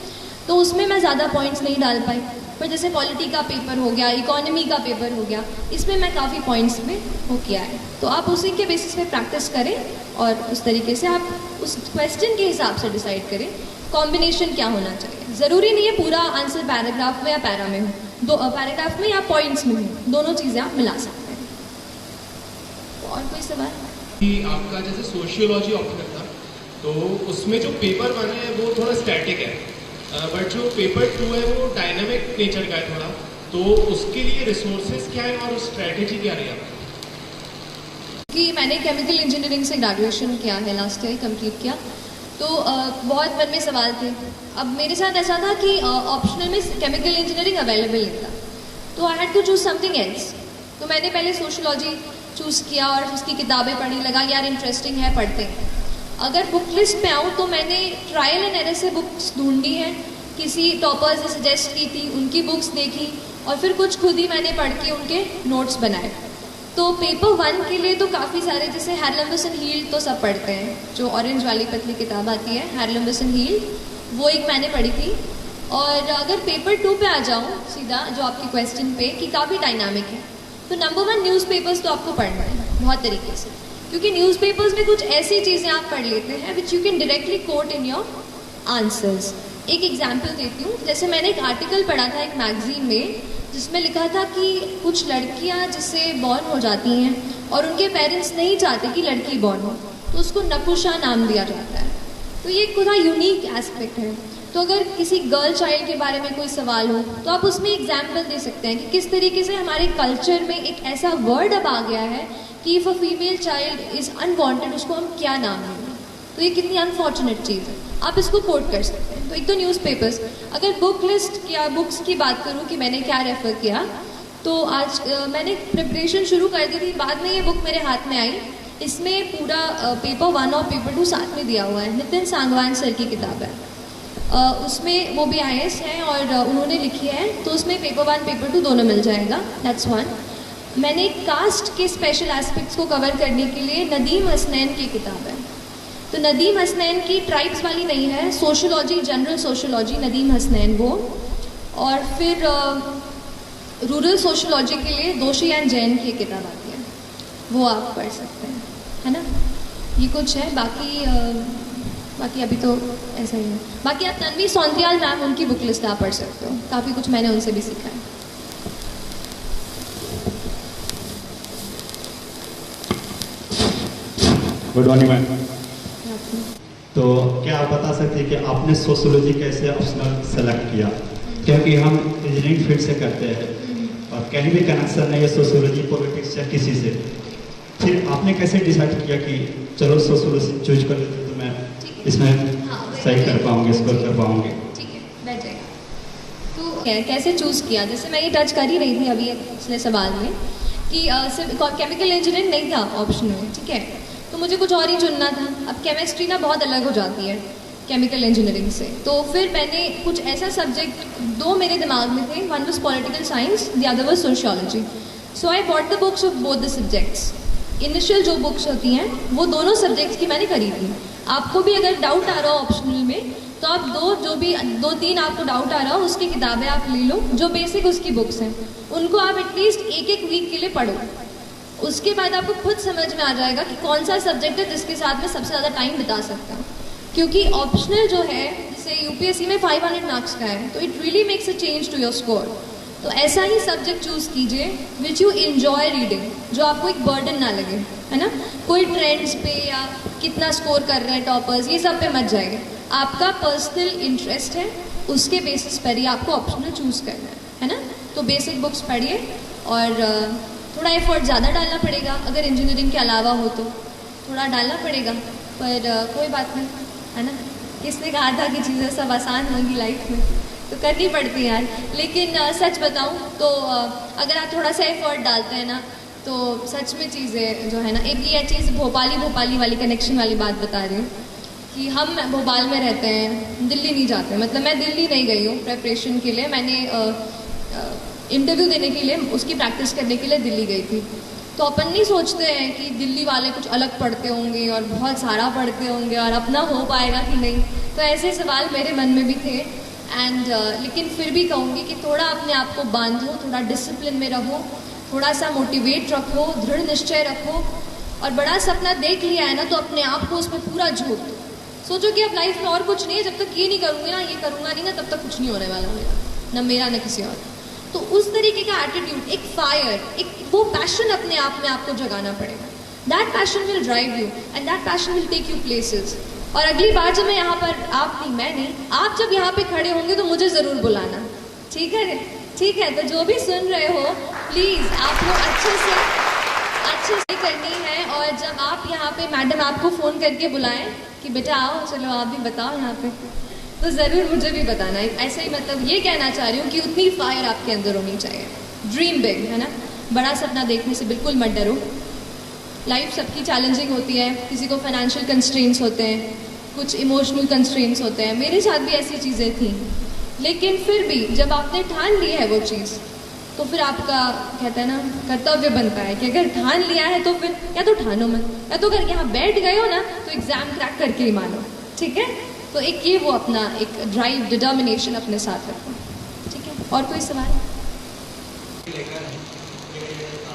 [SPEAKER 1] तो उसमें मैं ज़्यादा पॉइंट्स नहीं डाल पाई। पर जैसे पॉलिटी का पेपर हो गया, इकोनॉमी का पेपर हो गया, इसमें मैं काफ़ी पॉइंट्स में वो किया है। तो आप उसी के बेसिस पे प्रैक्टिस करें और उस तरीके से आप उस क्वेश्चन के हिसाब से डिसाइड करें कॉम्बिनेशन क्या होना चाहिए। ज़रूरी नहीं है पूरा आंसर पैराग्राफ में या पैरा में हो, दो पैराग्राफ में या पॉइंट्स में हो, दोनों चीज़ें आप मिला सकते हैं। और कोई सवाल?
[SPEAKER 4] कि आपका जैसे सोशियोलॉजी ऑप्शनल था, तो उसमें जो पेपर 1 है वो थोड़ा स्टैटिक है, बट जो पेपर 2 है वो डायनामिक नेचर का है थोड़ा, तो उसके लिए रिसोर्सेज क्या है और स्ट्रैटेजी क्या रही है?
[SPEAKER 1] कि मैंने केमिकल इंजीनियरिंग से ग्रेजुएशन किया है, लास्ट ईयर कंप्लीट किया, तो बहुत मन में सवाल थे। अब मेरे साथ ऐसा था कि ऑप्शनल में केमिकल इंजीनियरिंग अवेलेबल नहीं था, तो I had to choose something else. तो मैंने पहले सोशियोलॉजी चूज़ किया और उसकी किताबें पढ़ी, लगा यार इंटरेस्टिंग है, पढ़ते हैं। अगर बुक लिस्ट पे आऊँ तो मैंने ट्रायल एंड एरर से बुक्स ढूंढी हैं, किसी टॉपर्स ने सजेस्ट की थी, उनकी बुक्स देखी, और फिर कुछ खुद ही मैंने पढ़ के उनके नोट्स बनाए। तो पेपर 1 के लिए तो काफ़ी सारे, जैसे हैरलम्बस एंड हील्ड तो सब पढ़ते हैं, जो ऑरेंज वाली पतली किताब आती है हैरलम्बस एंड हील्ड, वो एक मैंने पढ़ी थी। और अगर पेपर 2 पे आ जाऊँ सीधा, जो आपके क्वेश्चन पे कि काफ़ी डायनामिक है, तो नंबर 1 न्यूज़पेपर्स तो आपको पढ़ना है बहुत तरीके से, क्योंकि न्यूज़पेपर्स में कुछ ऐसी चीज़ें आप पढ़ लेते हैं which you can directly quote in your answers. एक एग्जाम्पल देती हूँ, जैसे मैंने एक आर्टिकल पढ़ा था एक मैगजीन में, जिसमें लिखा था कि कुछ लड़कियाँ जिससे बॉर्न हो जाती हैं और उनके पेरेंट्स नहीं चाहते कि लड़की बॉर्न हो, तो उसको नपुंसक नाम दिया जाता है। तो ये थोड़ा यूनिक एस्पेक्ट है। तो अगर किसी गर्ल चाइल्ड के बारे में कोई सवाल हो तो आप उसमें एग्जाम्पल दे सकते हैं कि किस तरीके से हमारे कल्चर में एक ऐसा वर्ड अब आ गया है कि if a female child is unwanted, उसको हम क्या नाम देंगे। तो ये कितनी अनफॉर्चुनेट चीज़ है, आप इसको कोट कर सकते हैं। तो एक तो न्यूज़पेपर्स। अगर बुक लिस्ट या बुक्स की बात करूँ कि मैंने क्या रेफ़र किया, तो आज मैंने प्रिपरेशन शुरू कर दी थी, बाद में ये बुक मेरे हाथ में आई। इसमें पूरा पेपर 1 और पेपर 2 साथ में दिया हुआ है, नितिन सांगवान सर की किताब है। उसमें वो भी IAS हैं और उन्होंने लिखी है, तो उसमें पेपर 1 पेपर 2 दोनों मिल जाएगा, दैट्स 1। मैंने कास्ट के स्पेशल एस्पेक्ट्स को कवर करने के लिए नदीम हसनैन की किताब है। तो नदीम हसनैन की ट्राइब्स वाली नहीं है, sociology, general sociology, Nadeem Hasnain वो। और फिर रूरल सोशोलॉजी के लिए दोषी एंड जैन की किताब आती है, वो आप पढ़ सकते हैं, है ना। ये कुछ है, बाकी अभी तो ऐसा ही है। बाकी आप तन्वी सौंतियाल मैम, उनकी बुक लिस्ट आप पढ़ सकते हो, काफ़ी कुछ मैंने उनसे भी सीखा है।
[SPEAKER 5] Good morning ma'am.
[SPEAKER 1] में।
[SPEAKER 5] तो क्या आप बता सकते हैं कि आपने सोशियोलॉजी कैसे ऑप्शनल सेलेक्ट किया? क्योंकि हम इंजीनियरिंग फील्ड से करते हैं और कहीं भी कनेक्शन नहीं है सोशियोलॉजी पॉलिटिक्स या किसी से, फिर आपने कैसे डिसाइड किया कि चलो सोशियोलॉजी चूज कर लेते तो मैं इसमें सही कर पाऊंगी, स्कोर कर पाऊंगी?
[SPEAKER 1] ठीक है, बैठ जाएगा। तो कैसे चूज़ किया, जैसे मैं ये टच कर ही रही थी अभी पिछले सवाल में कि सिर्फ केमिकल इंजीनियरिंग नहीं था ऑप्शन में, ठीक है, तो मुझे कुछ और ही चुनना था। अब केमिस्ट्री ना बहुत अलग हो जाती है केमिकल इंजीनियरिंग से, तो फिर मैंने कुछ ऐसा सब्जेक्ट दो मेरे दिमाग में थे, one was political science, the other was sociology. So I bought the books of both the subjects. Initial जो बुक्स होती हैं वो दोनों सब्जेक्ट्स की मैंने खरीदी। आपको भी अगर डाउट आ रहा हो ऑप्शनल में तो आप दो तीन आपको डाउट आ रहा हो उसकी किताबें आप ले लो, जो बेसिक उसकी बुक्स हैं उनको आप एटलीस्ट एक वीक के लिए पढ़ो। उसके बाद आपको खुद समझ में आ जाएगा कि कौन सा सब्जेक्ट है जिसके साथ में सबसे ज़्यादा टाइम बिता सकता हूँ। क्योंकि ऑप्शनल जो है जैसे यूपीएससी में 500 मार्क्स का है, तो it really makes a change to your score. तो ऐसा ही सब्जेक्ट चूज कीजिए विच यू एंजॉय रीडिंग, जो आपको एक बर्डन ना लगे, है ना। कोई ट्रेंड्स पे या कितना स्कोर कर रहे हैं टॉपर्स, ये सब पे मत जाइए। आपका पर्सनल इंटरेस्ट है, उसके बेसिस पर ही आपको ऑप्शनल चूज करना है ना। तो बेसिक बुक्स पढ़िए और थोड़ा एफर्ट ज़्यादा डालना पड़ेगा, अगर इंजीनियरिंग के अलावा हो तो थोड़ा डालना पड़ेगा, पर कोई बात नहीं, है ना। किसने कहा था कि चीज़ें सब आसान होंगी लाइफ में, तो करनी पड़ती है यार। लेकिन सच बताऊं तो अगर आप थोड़ा सा एफर्ट डालते हैं ना तो सच में चीज़ें जो है ना, एक ये चीज़ भोपाली वाली कनेक्शन वाली बात बता रही हूँ कि हम भोपाल में रहते हैं, दिल्ली नहीं जाते। मतलब मैं दिल्ली नहीं गई हूँ प्रेपरेशन के लिए, मैंने इंटरव्यू देने के लिए, उसकी प्रैक्टिस करने के लिए दिल्ली गई थी। तो अपन नहीं सोचते हैं कि दिल्ली वाले कुछ अलग पढ़ते होंगे और बहुत सारा पढ़ते होंगे और अपना हो पाएगा कि नहीं। तो ऐसे सवाल मेरे मन में भी थे लेकिन फिर भी कहूँगी कि थोड़ा अपने आप को बांधो, थोड़ा डिसिप्लिन में रहो, थोड़ा सा मोटिवेट रखो, दृढ़ निश्चय रखो और बड़ा सपना देख लिया है ना तो अपने आप को उसमें पूरा झोंक दो। सोचो कि अब लाइफ में और कुछ नहीं है, जब तक ये नहीं करूँगी ना, ये करूँगा नहीं ना, तब तक कुछ नहीं होने वाला मेरा, ना मेरा ना किसी और। तो उस तरीके का एटीट्यूड, एक फायर, एक वो पैशन अपने आप में आपको जगाना पड़ेगा। That passion will drive you and that passion will take you places. और अगली बार जब मैं यहाँ पर, आप नहीं मैं नहीं, आप जब यहाँ पे खड़े होंगे तो मुझे ज़रूर बुलाना, ठीक है? ठीक है, तो जो भी सुन रहे हो प्लीज़ आप लोग अच्छे से करनी है। और जब आप यहाँ पे मैडम आपको फ़ोन करके बुलाएं कि बेटा आओ, चलो आप भी बताओ यहाँ पे, तो ज़रूर मुझे भी बताना है। ऐसे ही मतलब ये कहना चाह रही हूँ कि उतनी फायर आपके अंदर होनी चाहिए। ड्रीम बिग, है ना, बड़ा सपना देखने से बिल्कुल मत डरो। लाइफ सबकी चैलेंजिंग होती है, किसी को फाइनेंशियल कंस्ट्रेंट्स होते हैं, कुछ इमोशनल कंस्ट्रेंट्स होते हैं, मेरे साथ भी ऐसी चीज़ें थी। लेकिन फिर भी जब आपने ठान ली है वो चीज़, तो फिर आपका कहते हैं ना कर्तव्य बनता है कि अगर ठान लिया है तो फिर या तो ठानो मत, या तो अगर यहाँ बैठ गए हो ना तो एग्ज़ाम क्रैक करके ही मानो, ठीक है। तो एक ये वो अपना एक ड्राइव, डिटर्मिनेशन अपने साथ रखो, ठीक है। और कोई सवाल?
[SPEAKER 6] लेकर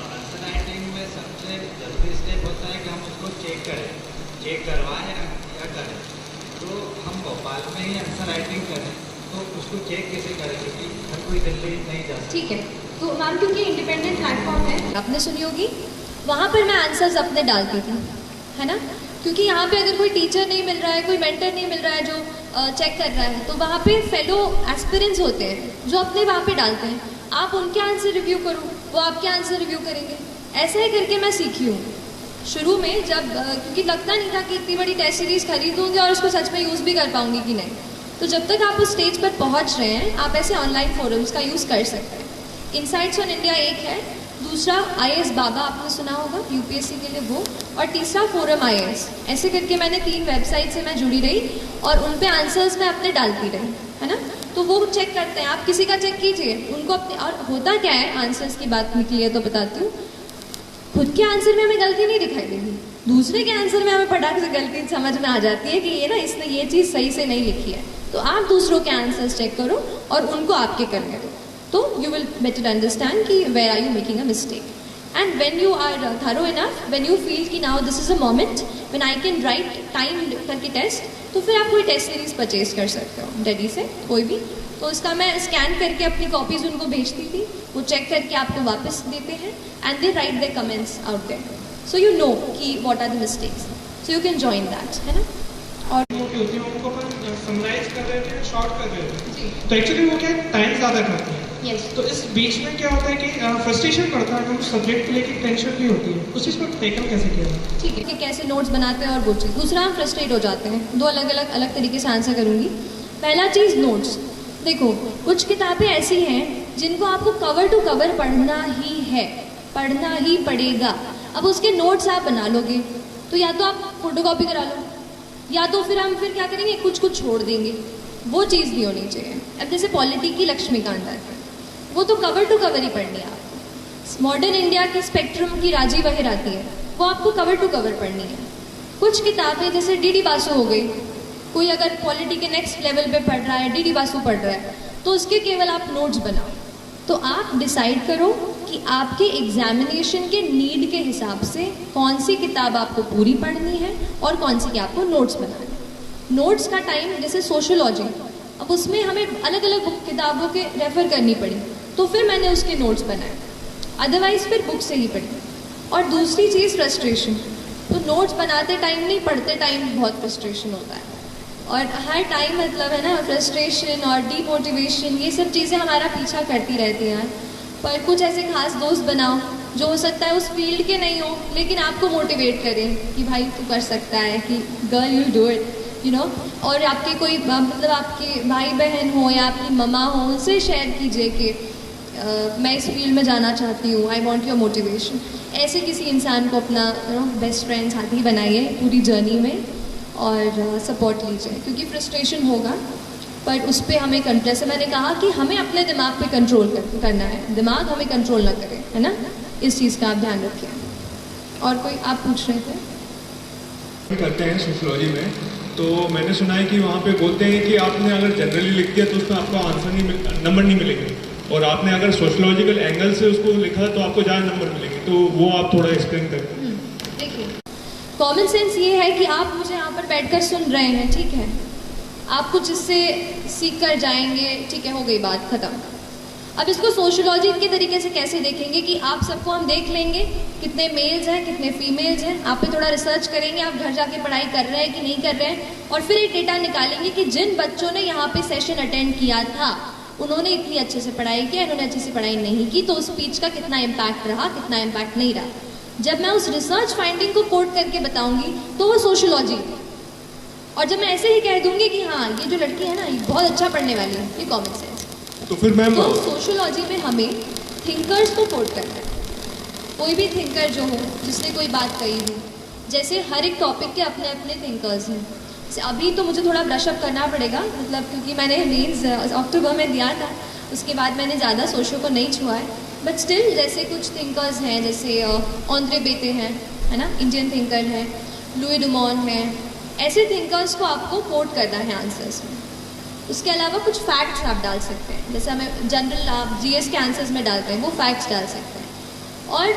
[SPEAKER 6] आंसर राइटिंग में सबसे जरूरी स्टेप होता है कि हम उसको चेक करवाएं या करें। तो हम भोपाल में ही आंसर राइटिंग करें तो उसको चेक कैसे करें, क्योंकि हर कोई दिल्ली नहीं जा सकता।
[SPEAKER 1] ठीक है, तो मैम क्योंकि इंडिपेंडेंट प्लेटफॉर्म है, आपने सुनी होगी, वहाँ पर मैं आंसर्स अपने डालती थी, है ना। क्योंकि यहाँ पे अगर कोई टीचर नहीं मिल रहा है, कोई मेंटर नहीं मिल रहा है जो चेक कर रहा है, तो वहाँ पे फेलो एस्पिरेंट्स होते हैं जो अपने वहाँ पे डालते हैं। आप उनके आंसर रिव्यू करो, वो आपके आंसर रिव्यू करेंगे। ऐसा ही करके मैं सीखी हूँ शुरू में, जब क्योंकि लगता नहीं था कि इतनी बड़ी टेस्ट सीरीज खरीदूंगी और उसको सच में यूज़ भी कर पाऊंगी कि नहीं। तो जब तक आप उस स्टेज पर पहुँच रहे हैं, आप ऐसे ऑनलाइन फोरम्स का यूज़ कर सकते हैं। इनसाइट्स ऑन इंडिया एक है, दूसरा IAS बाबा आपने सुना होगा यूपीएससी के लिए वो, और तीसरा फोरम IAS। ऐसे करके मैंने 3 वेबसाइट से मैं जुड़ी रही और उन पे आंसर्स मैं अपने डालती रही, है ना। तो वो चेक करते हैं, आप किसी का चेक कीजिए उनको अपने। और होता क्या है, आंसर्स की बात निकली है तो बताती हूँ, खुद के आंसर में हमें गलती नहीं दिखाई देगी, दूसरे के आंसर में हमें फटाक से गलती समझ में आ जाती है कि ये ना इसने ये चीज़ सही से नहीं लिखी है। तो आप दूसरों के आंसर्स चेक करो और उनको आपके करने दो, तो you will better understand कि where are you making a mistake. And when you are thorough enough, when you feel कि now this is a moment when I can write time करके टेस्ट, तो फिर आप कोई टेस्ट सीरीज परचेज कर सकते हो डेली से कोई भी। तो इसका मैं स्कैन करके अपनी कॉपीज उनको भेजती थी, वो चेक करके आपको वापस देते हैं and they write their comments out there, so you know कि what are the mistakes, so you can join that, है ना। और
[SPEAKER 7] होती है उनको अपन समराइज कर रहे थे, शॉर्ट कर रहे थे, तो एक्चुअली वो क्या टाइम ज़्यादा करते हैं।
[SPEAKER 1] यस,
[SPEAKER 7] तो इस बीच में क्या होता है कि फ्रस्ट्रेशन बढ़ता है, हम सब्जेक्ट को लेकर टेंशन भी होती है, उस चीज़ को टैकल कैसे किया जाए?
[SPEAKER 1] ठीक है कि कैसे नोट्स बनाते हैं और वो चीज़। दूसरा, हम फ्रस्ट्रेट हो जाते हैं। दो अलग तरीके से आंसर करूँगी। पहला चीज़ नोट्स। देखो, कुछ किताबें ऐसी हैं जिनको आपको कवर टू कवर पढ़ना ही है, पढ़ना ही पड़ेगा। अब उसके नोट्स आप बना लोगे तो या तो आप फोटोकॉपी करा लो, या तो फिर हम क्या करेंगे, कुछ छोड़ देंगे। वो चीज़ नहीं होनी चाहिए। अब जैसे पॉलिटी की लक्ष्मीकांत है, वो तो कवर टू कवर ही पढ़नी है आपको। मॉडर्न इंडिया की स्पेक्ट्रम की राजी वहीर आती है, वो आपको कवर टू कवर पढ़नी है। कुछ किताबें जैसे डी बासु हो गई, कोई अगर पॉलिटी के नेक्स्ट लेवल पे पढ़ रहा है, डी बासु पढ़ रहा है, तो उसके केवल आप नोट्स बनाओ। तो आप डिसाइड करो कि आपके एग्जामिनेशन के नीड के हिसाब से कौन सी किताब आपको पूरी पढ़नी है और कौन सी की आपको नोट्स बनाने हैं। नोट्स का टाइम, जैसे सोशियोलॉजी, अब उसमें हमें अलग अलग किताबों के रेफर करनी पड़ी, तो फिर मैंने उसके नोट्स बनाए, अदरवाइज फिर बुक से ही पढ़ी। और दूसरी चीज़ फ्रस्ट्रेशन, तो नोट्स बनाते टाइम नहीं, पढ़ते टाइम बहुत फ्रस्ट्रेशन होता है। और हर टाइम मतलब है ना, फ्रस्ट्रेशन और डीमोटिवेशन, ये सब चीज़ें हमारा पीछा करती रहती हैं। पर कुछ ऐसे खास दोस्त बनाओ जो हो सकता है उस फील्ड के नहीं हो, लेकिन आपको मोटिवेट करें कि भाई तू कर सकता है, कि girl you do it, you know. और आपके कोई मतलब आपके भाई बहन हो या आपकी ममा हो, उनसे शेयर कीजिए कि मैं इस फील्ड में जाना चाहती हूँ, आई वॉन्ट योर मोटिवेशन। ऐसे किसी इंसान को अपना बेस्ट फ्रेंड साथी बनाइए पूरी जर्नी में और सपोर्ट लीजिए, क्योंकि फ्रस्ट्रेशन होगा, पर उस पर हमें जैसे मैंने कहा कि हमें अपने दिमाग पे कंट्रोल करना है, दिमाग हमें कंट्रोल ना करे, है ना। इस चीज़ का आप ध्यान रखिए। और कोई आप पूछ रहे थे?
[SPEAKER 8] करते हैं सोशियोलॉजी में, तो मैंने सुना है कि वहाँ पे बोलते हैं कि आपने अगर जनरली लिख दिया तो उसमें आपको आंसर नंबर नहीं मिलेंगे, और आपने अगर सोशियोलॉजिकल एंगल से उसको लिखा तो आपको ज़्यादा नंबर मिलेंगे। तो वो आप थोड़ा एक्सप्लेन करें।
[SPEAKER 1] देखिए, कॉमन सेंस ये है कि आप मुझे यहाँ पर बैठकर सुन रहे हैं, ठीक है, आप कुछ इससे सीख कर जाएंगे, ठीक है, हो गई बात खत्म। अब इसको सोशियोलॉजी के तरीके से कैसे देखेंगे कि आप सबको हम देख लेंगे, कितने मेल्स हैं कितने फीमेल्स हैं, आप पे थोड़ा रिसर्च करेंगे, आप घर जाके पढ़ाई कर रहे हैं कि नहीं कर रहे हैं, और फिर एक डेटा निकालेंगे कि जिन बच्चों ने यहाँ पे सेशन अटेंड किया था उन्होंने इतनी अच्छे से पढ़ाई की, इन्होंने अच्छे से पढ़ाई नहीं की, तो उस स्पीच का कितना इम्पैक्ट रहा, कितना इम्पैक्ट नहीं रहा। जब मैं उस रिसर्च फाइंडिंग को कोट करके बताऊंगी तो वो सोशियोलॉजी, और जब मैं ऐसे ही कह दूंगी कि हाँ ये जो लड़की है ना ये बहुत अच्छा पढ़ने वाली है, ये कॉमन सेंस।
[SPEAKER 8] तो फिर मैम,
[SPEAKER 1] तो सोशियोलॉजी में हमें थिंकर्स को कोट करना है, कोई भी थिंकर जो हो जिसने कोई बात कही हो, जैसे हर एक टॉपिक के अपने अपने थिंकर्स हैं। अभी तो मुझे थोड़ा ब्रशअप करना पड़ेगा, मतलब क्योंकि मैंने मेंस अक्टूबर में दिया था, उसके बाद मैंने ज़्यादा सोशो को नहीं छुआ है, बट स्टिल जैसे कुछ थिंकर्स हैं, जैसे ऑन्द्रे बेते हैं, है ना, इंडियन थिंकर है, लुई डुमॉन है, ऐसे थिंकर्स को आपको कोट करना है आंसर्स में। उसके अलावा कुछ फैक्ट्स आप डाल सकते हैं, जैसे हमें जनरल आप जीएस के आंसर्स में डालते हैं, वो फैक्ट्स डाल सकते हैं। और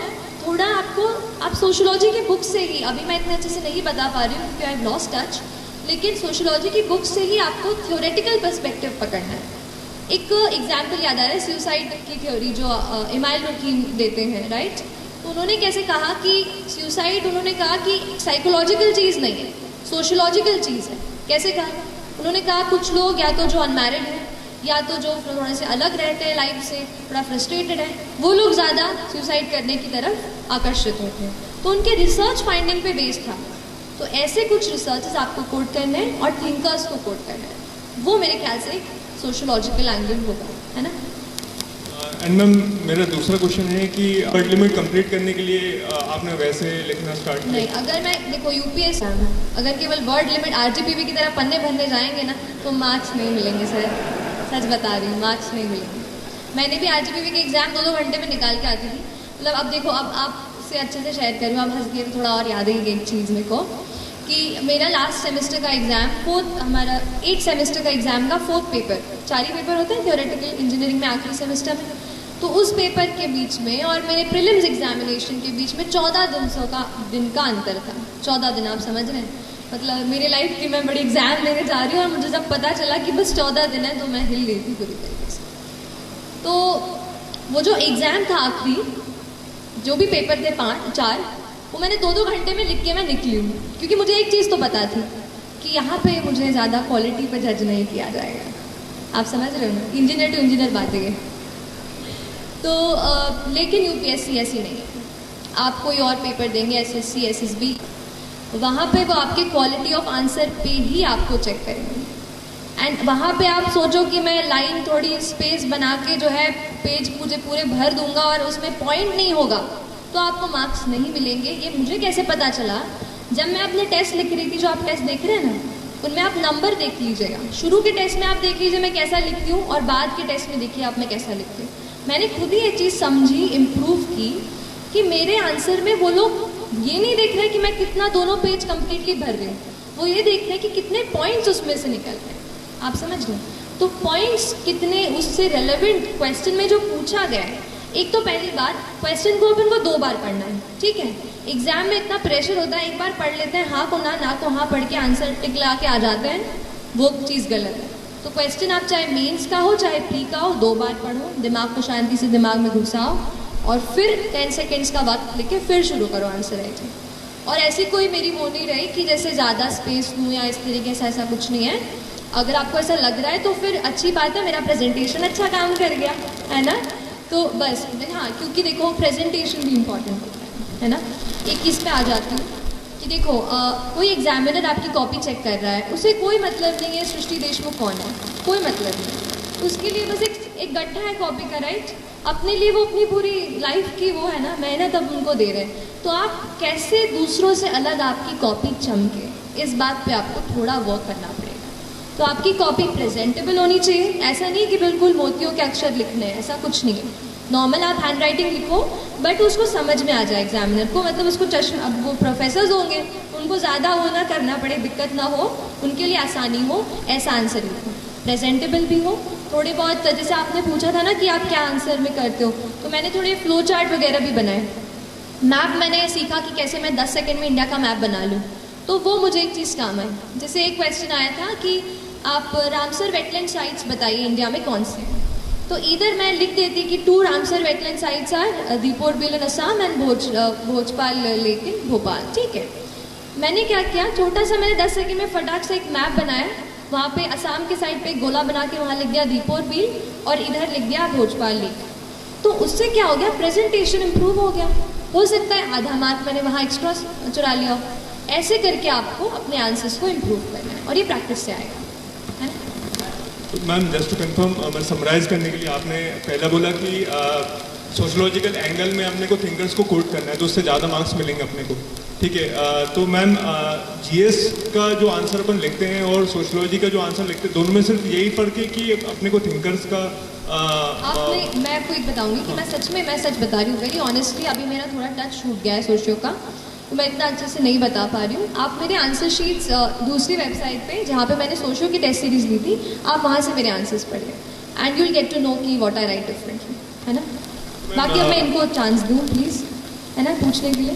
[SPEAKER 1] थोड़ा आप सोशियोलॉजी की बुक से ही, अभी मैं इतने अच्छे से नहीं बता पा रही हूँ क्योंकि आई हैव लॉस्ट टच, लेकिन सोशियोलॉजी की बुक से ही आपको थ्योरेटिकल पर्सपेक्टिव पकड़ना है। एक एग्जाम्पल याद आ रहा है, सुसाइड की थ्योरी जो इमाइल रकीम देते हैं, राइट। तो उन्होंने कैसे कहा कि सुसाइड, उन्होंने कहा कि साइकोलॉजिकल चीज़ नहीं है, सोशियोलॉजिकल चीज़ है। कैसे कहा? उन्होंने कहा कुछ लोग या तो जो अनमैरिड हैं या तो जो थोड़े से अलग रहते हैं लाइफ से, थोड़ा फ्रस्ट्रेटेड है, वो लोग ज़्यादा सुसाइड करने की तरफ आकर्षित होते हैं। तो उनके रिसर्च फाइंडिंग पे बेस्ड था। तो ऐसे कुछ रिसर्चेस आपको कोट करने हैं और थिंकर्स को कोट करना है, वो मेरे ख्याल से सोशियोलॉजिकल एंगल होगा, है ना।
[SPEAKER 8] एंड मैम, मेरा दूसरा क्वेश्चन है कि वर्ड लिमिट कंप्लीट करने के लिए आपने वैसे लिखना स्टार्ट किया?
[SPEAKER 1] नहीं, अगर मैं देखो यूपीएससी अगर केवल वर्ड लिमिट आरजीपीवी की तरह पन्ने भरने जाएंगे ना तो मार्क्स नहीं मिलेंगे सर, सच बता रही हूँ, मार्क्स नहीं मिलेंगे। मैंने भी आरजीपीवी के एग्जाम 2-2 घंटे में निकाल के आती थी। मतलब अब देखो, अब आपसे अच्छे से शेयर कर रही हूँ, आप हंस के थोड़ा और याद है एक चीज़ मेरे को कि मेरा लास्ट सेमेस्टर का एग्ज़ाम, हमारा 8 सेमेस्टर का एग्ज़ाम का 4th पेपर, 4 ही पेपर होते हैं थ्योरेटिकल इंजीनियरिंग में आखिरी सेमेस्टर में, तो उस पेपर के बीच में और मेरे प्रीलिम्स एग्जामिनेशन के बीच में 14 दिन का अंतर था। 14 दिन, आप समझ रहे हैं, मतलब मेरी लाइफ की मैं बड़ी एग्ज़ाम देने जा रही हूँ और मुझे जब पता चला कि बस 14 दिन है तो मैं हिल गई थी पूरी तरीके से। तो वो जो एग्ज़ाम था आखिरी, जो भी पेपर थे 4, वो मैंने 2-2 घंटे में लिख के मैं निकली हूँ, क्योंकि मुझे एक चीज़ तो पता थी कि यहाँ पे मुझे ज़्यादा क्वालिटी पे जज नहीं किया जाएगा। आप समझ रहे हो ना, इंजीनियर टू इंजीनियर बातें है। तो लेकिन यूपीएससी ऐसी नहीं है। आप कोई और पेपर देंगे, एसएससी, एसएसबी, वहाँ पे वो आपके क्वालिटी ऑफ आंसर पे ही आपको चेक करेंगे। एंड वहाँ पे आप सोचो कि मैं लाइन थोड़ी स्पेस बना के जो है पेज मुझे पूरे भर दूंगा और उसमें पॉइंट नहीं होगा तो आपको मार्क्स नहीं मिलेंगे। ये मुझे कैसे पता चला? जब मैं अपने टेस्ट लिख रही थी, जो आप टेस्ट देख रहे हैं ना, उनमें आप नंबर देख लीजिएगा। शुरू के टेस्ट में आप देख लीजिए मैं कैसा लिखती हूँ, और बाद के टेस्ट में देखिए आप मैं कैसा लिखती हूँ। मैंने खुद ही ये चीज़ समझी, इम्प्रूव की कि मेरे आंसर में वो लोग ये नहीं देख रहे कि मैं कितना दोनों पेज कंप्लीटली भर रही हूँ, वो ये देख रहे कि कितने पॉइंट्स उसमें से निकल रहे हैं। आप समझ रहे? तो पॉइंट्स कितने उससे रेलेवेंट क्वेश्चन में जो पूछा गया है। एक तो पहली बात, क्वेश्चन को अपन को 2 बार पढ़ना है, ठीक है। एग्जाम में इतना प्रेशर होता है, एक बार पढ़ लेते हैं, हाँ को ना को हाँ पढ़ के आंसर टिक ला के आ जाते हैं, वो चीज़ गलत है। तो क्वेश्चन आप चाहे मेंस का हो चाहे प्री का हो, 2 बार पढ़ो, दिमाग को शांति से दिमाग में घुसाओ, और फिर 10 सेकेंड्स का वक्त लेके फिर शुरू करो आंसर राइटिंग। और ऐसी कोई मेरी वो नहीं रही कि जैसे ज़्यादा स्पेस दूँ या इस तरीके से, ऐसा कुछ नहीं है। अगर आपको ऐसा लग रहा है तो फिर अच्छी बात है, मेरा प्रेजेंटेशन अच्छा काम कर गया है ना। तो बस हाँ, क्योंकि देखो प्रेजेंटेशन भी इम्पॉर्टेंट होता है ना। एक चीज़ पे आ जाती हूँ कि देखो कोई एग्जामिनर आपकी कॉपी चेक कर रहा है, उसे कोई मतलब नहीं है सृष्टि देशमुख कौन है, कोई मतलब नहीं। उसके लिए बस एक गड्ढा है कॉपी का, राइट। अपने लिए वो अपनी पूरी लाइफ की वो है ना मेहनत अब उनको दे रहे हैं। तो आप कैसे दूसरों से अलग आपकी कॉपी चमके, इस बात पे आपको थोड़ा वर्क करना पड़ेगा। तो आपकी कॉपी प्रेजेंटेबल होनी चाहिए। ऐसा नहीं कि बिल्कुल मोतियों के अक्षर लिखने हैं, ऐसा कुछ नहीं है। नॉर्मल आप हैंड राइटिंग लिखो, बट उसको समझ में आ जाए एग्जामिनर को, मतलब उसको चश्मा, अब वो प्रोफेसर्स होंगे उनको ज़्यादा वो ना करना पड़े, दिक्कत ना हो, उनके लिए आसानी हो, ऐसा आंसर लिखो। प्रेजेंटेबल भी हो, थोड़े बहुत, जैसे आपने पूछा था ना कि आप क्या आंसर में करते हो, तो मैंने थोड़े फ्लो चार्ट वगैरह भी बनाए। मैप मैंने सीखा कि कैसे मैं 10 सेकेंड में इंडिया का मैप बना लूँ, तो वो मुझे एक चीज़ काम आई। जैसे एक क्वेश्चन आया था कि आप रामसर वेटलैंड साइट्स बताइए इंडिया में कौन से हैं। तो इधर मैं लिख देती कि 2 Ramsar wetland sites are Deepor Beel in Assam and Bhojpal lake in Bhopal, ठीक है। मैंने क्या किया, छोटा सा मैंने 10 सेकंड में फटाक से एक मैप बनाया, वहाँ पे असम के साइड पे एक गोला बना के वहाँ लिख दिया दीपोर बिल और इधर लिख दिया भोजपाल लेक। तो उससे क्या हो गया, प्रेजेंटेशन इम्प्रूव हो गया। हो सकता है आधा मार्क मैंने वहाँ एक्स्ट्रा चुरा लिया हो। ऐसे करके आपको अपने आंसर्स को इम्प्रूव करना है और ये प्रैक्टिस से आएगा।
[SPEAKER 8] मैम जस्ट टू कंफर्म, मैं समराइज करने के लिए, आपने पहला बोला कि सोशोलॉजिकल एंगल में अपने को थिंकर्स को कोट करना है तो उससे ज़्यादा मार्क्स मिलेंगे अपने को, ठीक है। तो मैम जीएस का जो आंसर अपन लिखते हैं और सोशोलॉजी का जो आंसर लिखते हैं, दोनों में सिर्फ यही फ़र्क है कि अपने को थिंकर्स का
[SPEAKER 1] आपने, मैं आपको एक बताऊंगी कि मैं सच बता रही हूँ वेरी ऑनेस्टली। अभी मेरा थोड़ा टच छूट गया है सोशियो का, तो मैं इतना अच्छे से नहीं बता पा रही हूँ। आप मेरे आंसर शीट्स दूसरी वेबसाइट पे जहाँ पे मैंने सोशियो की टेस्ट सीरीज ली थी, आप वहाँ से मेरे आंसर्स पढ़िए and you will get to know कि व्हाट आई राइट डिफरेंटली, है ना। बाकी अब मैं इनको चांस दूँ प्लीज़, है ना, पूछने के लिए।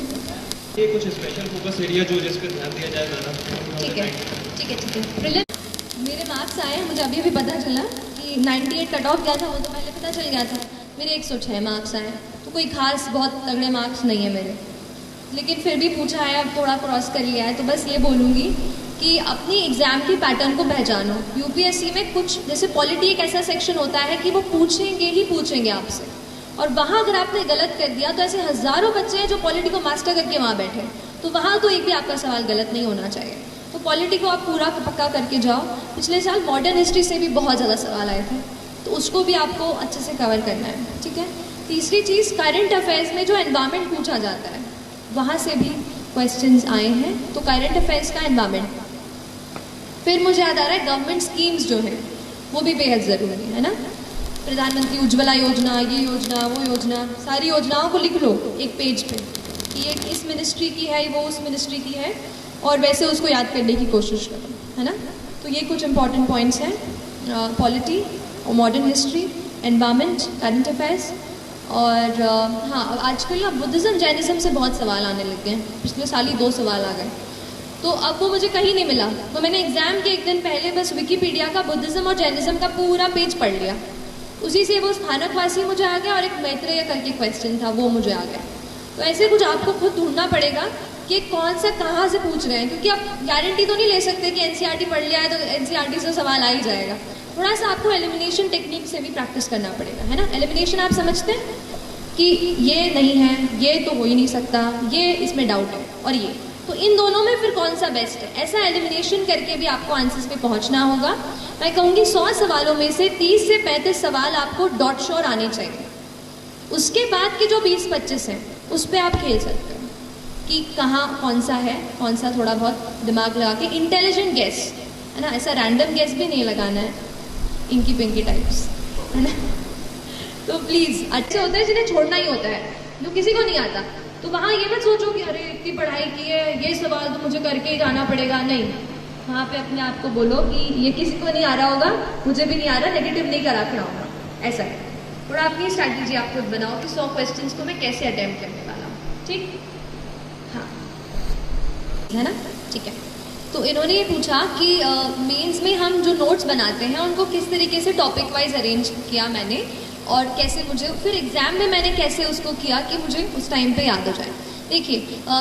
[SPEAKER 9] ये कुछ स्पेशल फोकस एरिया जो जिस पर ध्यान दिया जाए मैडम।
[SPEAKER 1] ठीक है ठीक है ठीक है। प्रीलिम मेरे मार्क्स आए, मुझे अभी अभी पता चला कि 98 कट ऑफ गया था, वो तो पहले पता चल गया था। मेरे 106 मार्क्स आए, तो कोई खास बहुत तगड़े मार्क्स नहीं है मेरे, लेकिन फिर भी पूछा है, अब थोड़ा क्रॉस कर लिया है। तो बस ये बोलूँगी कि अपनी एग्जाम की पैटर्न को पहचानो। यूपीएससी में कुछ, जैसे पॉलिटी एक ऐसा सेक्शन होता है कि वो पूछेंगे ही पूछेंगे आपसे, और वहाँ अगर आपने गलत कर दिया तो ऐसे हज़ारों बच्चे हैं जो पॉलिटी को मास्टर करके वहाँ बैठे, तो वहाँ तो एक भी आपका सवाल गलत नहीं होना चाहिए। तो पॉलिटी को आप पूरा पक्का करके जाओ। पिछले साल मॉडर्न हिस्ट्री से भी बहुत ज़्यादा सवाल आए थे, तो उसको भी आपको अच्छे से कवर करना है, ठीक है। तीसरी चीज़, करंट अफेयर्स में जो एनवायरमेंट पूछा जाता है वहाँ से भी क्वेश्चंस आए हैं, तो करंट अफेयर्स का एनवायरमेंट। फिर मुझे याद आ रहा है गवर्नमेंट स्कीम्स जो हैं वो भी बेहद ज़रूरी है ना। प्रधानमंत्री उज्ज्वला योजना, ये योजना, वो योजना, सारी योजनाओं को लिख लो एक पेज पे कि ये इस मिनिस्ट्री की है, वो उस मिनिस्ट्री की है, और वैसे उसको याद करने की कोशिश करो, है ना। तो ये कुछ इंपॉर्टेंट पॉइंट्स हैं, पॉलिटी और modern history, environment, current affairs. और हाँ, आजकल ना बुद्धिज़्म जैनिज़्म से बहुत सवाल आने लग गए हैं। पिछले साल ही 2 सवाल आ गए, तो अब वो मुझे कहीं नहीं मिला, तो मैंने एग्ज़ाम के एक दिन पहले बस विकीपीडिया का बुद्धिज़्म और जैनिज़्म का पूरा पेज पढ़ लिया। उसी से वो स्थानकवासी मुझे आ गया और एक मैत्रेय करके क्वेश्चन था, वो मुझे आ गया। तो ऐसे कुछ आपको खुद ढूंढना पड़ेगा। कि कौन सा कहाँ से पूछ रहे हैं, क्योंकि आप गारंटी तो नहीं ले सकते कि एनसीईआरटी पढ़ लिया है तो एनसीईआरटी से सवाल आ ही जाएगा। थोड़ा सा आपको एलिमिनेशन टेक्निक से भी प्रैक्टिस करना पड़ेगा, है ना। एलिमिनेशन आप समझते हैं कि ये नहीं है, ये तो हो ही नहीं सकता, ये इसमें डाउट है, और ये तो इन दोनों में फिर कौन सा बेस्ट है, ऐसा एलिमिनेशन करके भी आपको आंसर्स पे पहुंचना होगा। मैं कहूँगी 100 सवालों में से 30 से 35 सवाल आपको डॉट श्योर आने चाहिए। उसके बाद के जो 20-25 हैं उस पर आप खेल सकते हो कि कहाँ कौन सा है, कौन सा थोड़ा बहुत दिमाग लगा के इंटेलिजेंट गेस, है ना। ऐसा रैंडम गेस भी नहीं लगाना है, इंकी पिंकी टाइप्स, है ना। तो प्लीज़, अच्छे होते हैं जिन्हें छोड़ना ही होता है, जो किसी को नहीं आता, तो वहाँ ये मत सोचो कि अरे इतनी पढ़ाई की है, ये सवाल तो मुझे करके ही जाना पड़ेगा। नहीं, वहाँ पे अपने आप को बोलो कि ये किसी को नहीं आ रहा होगा, मुझे भी नहीं आ रहा, नेगेटिव नहीं करा के आऊँगा, ऐसा है। थोड़ा अपनी स्ट्रैटेजी आप खुद बनाओ कि 100 क्वेश्चंस को मैं कैसे अटेम्प्ट करने वाला हूँ, ठीक, हाँ, है ना, ठीक है। तो इन्होंने ये पूछा कि मेंस में हम जो नोट्स बनाते हैं उनको किस तरीके से टॉपिक वाइज अरेंज किया मैंने, और कैसे मुझे फिर एग्ज़ाम में मैंने कैसे उसको किया कि मुझे उस टाइम पे याद हो जाए। देखिए,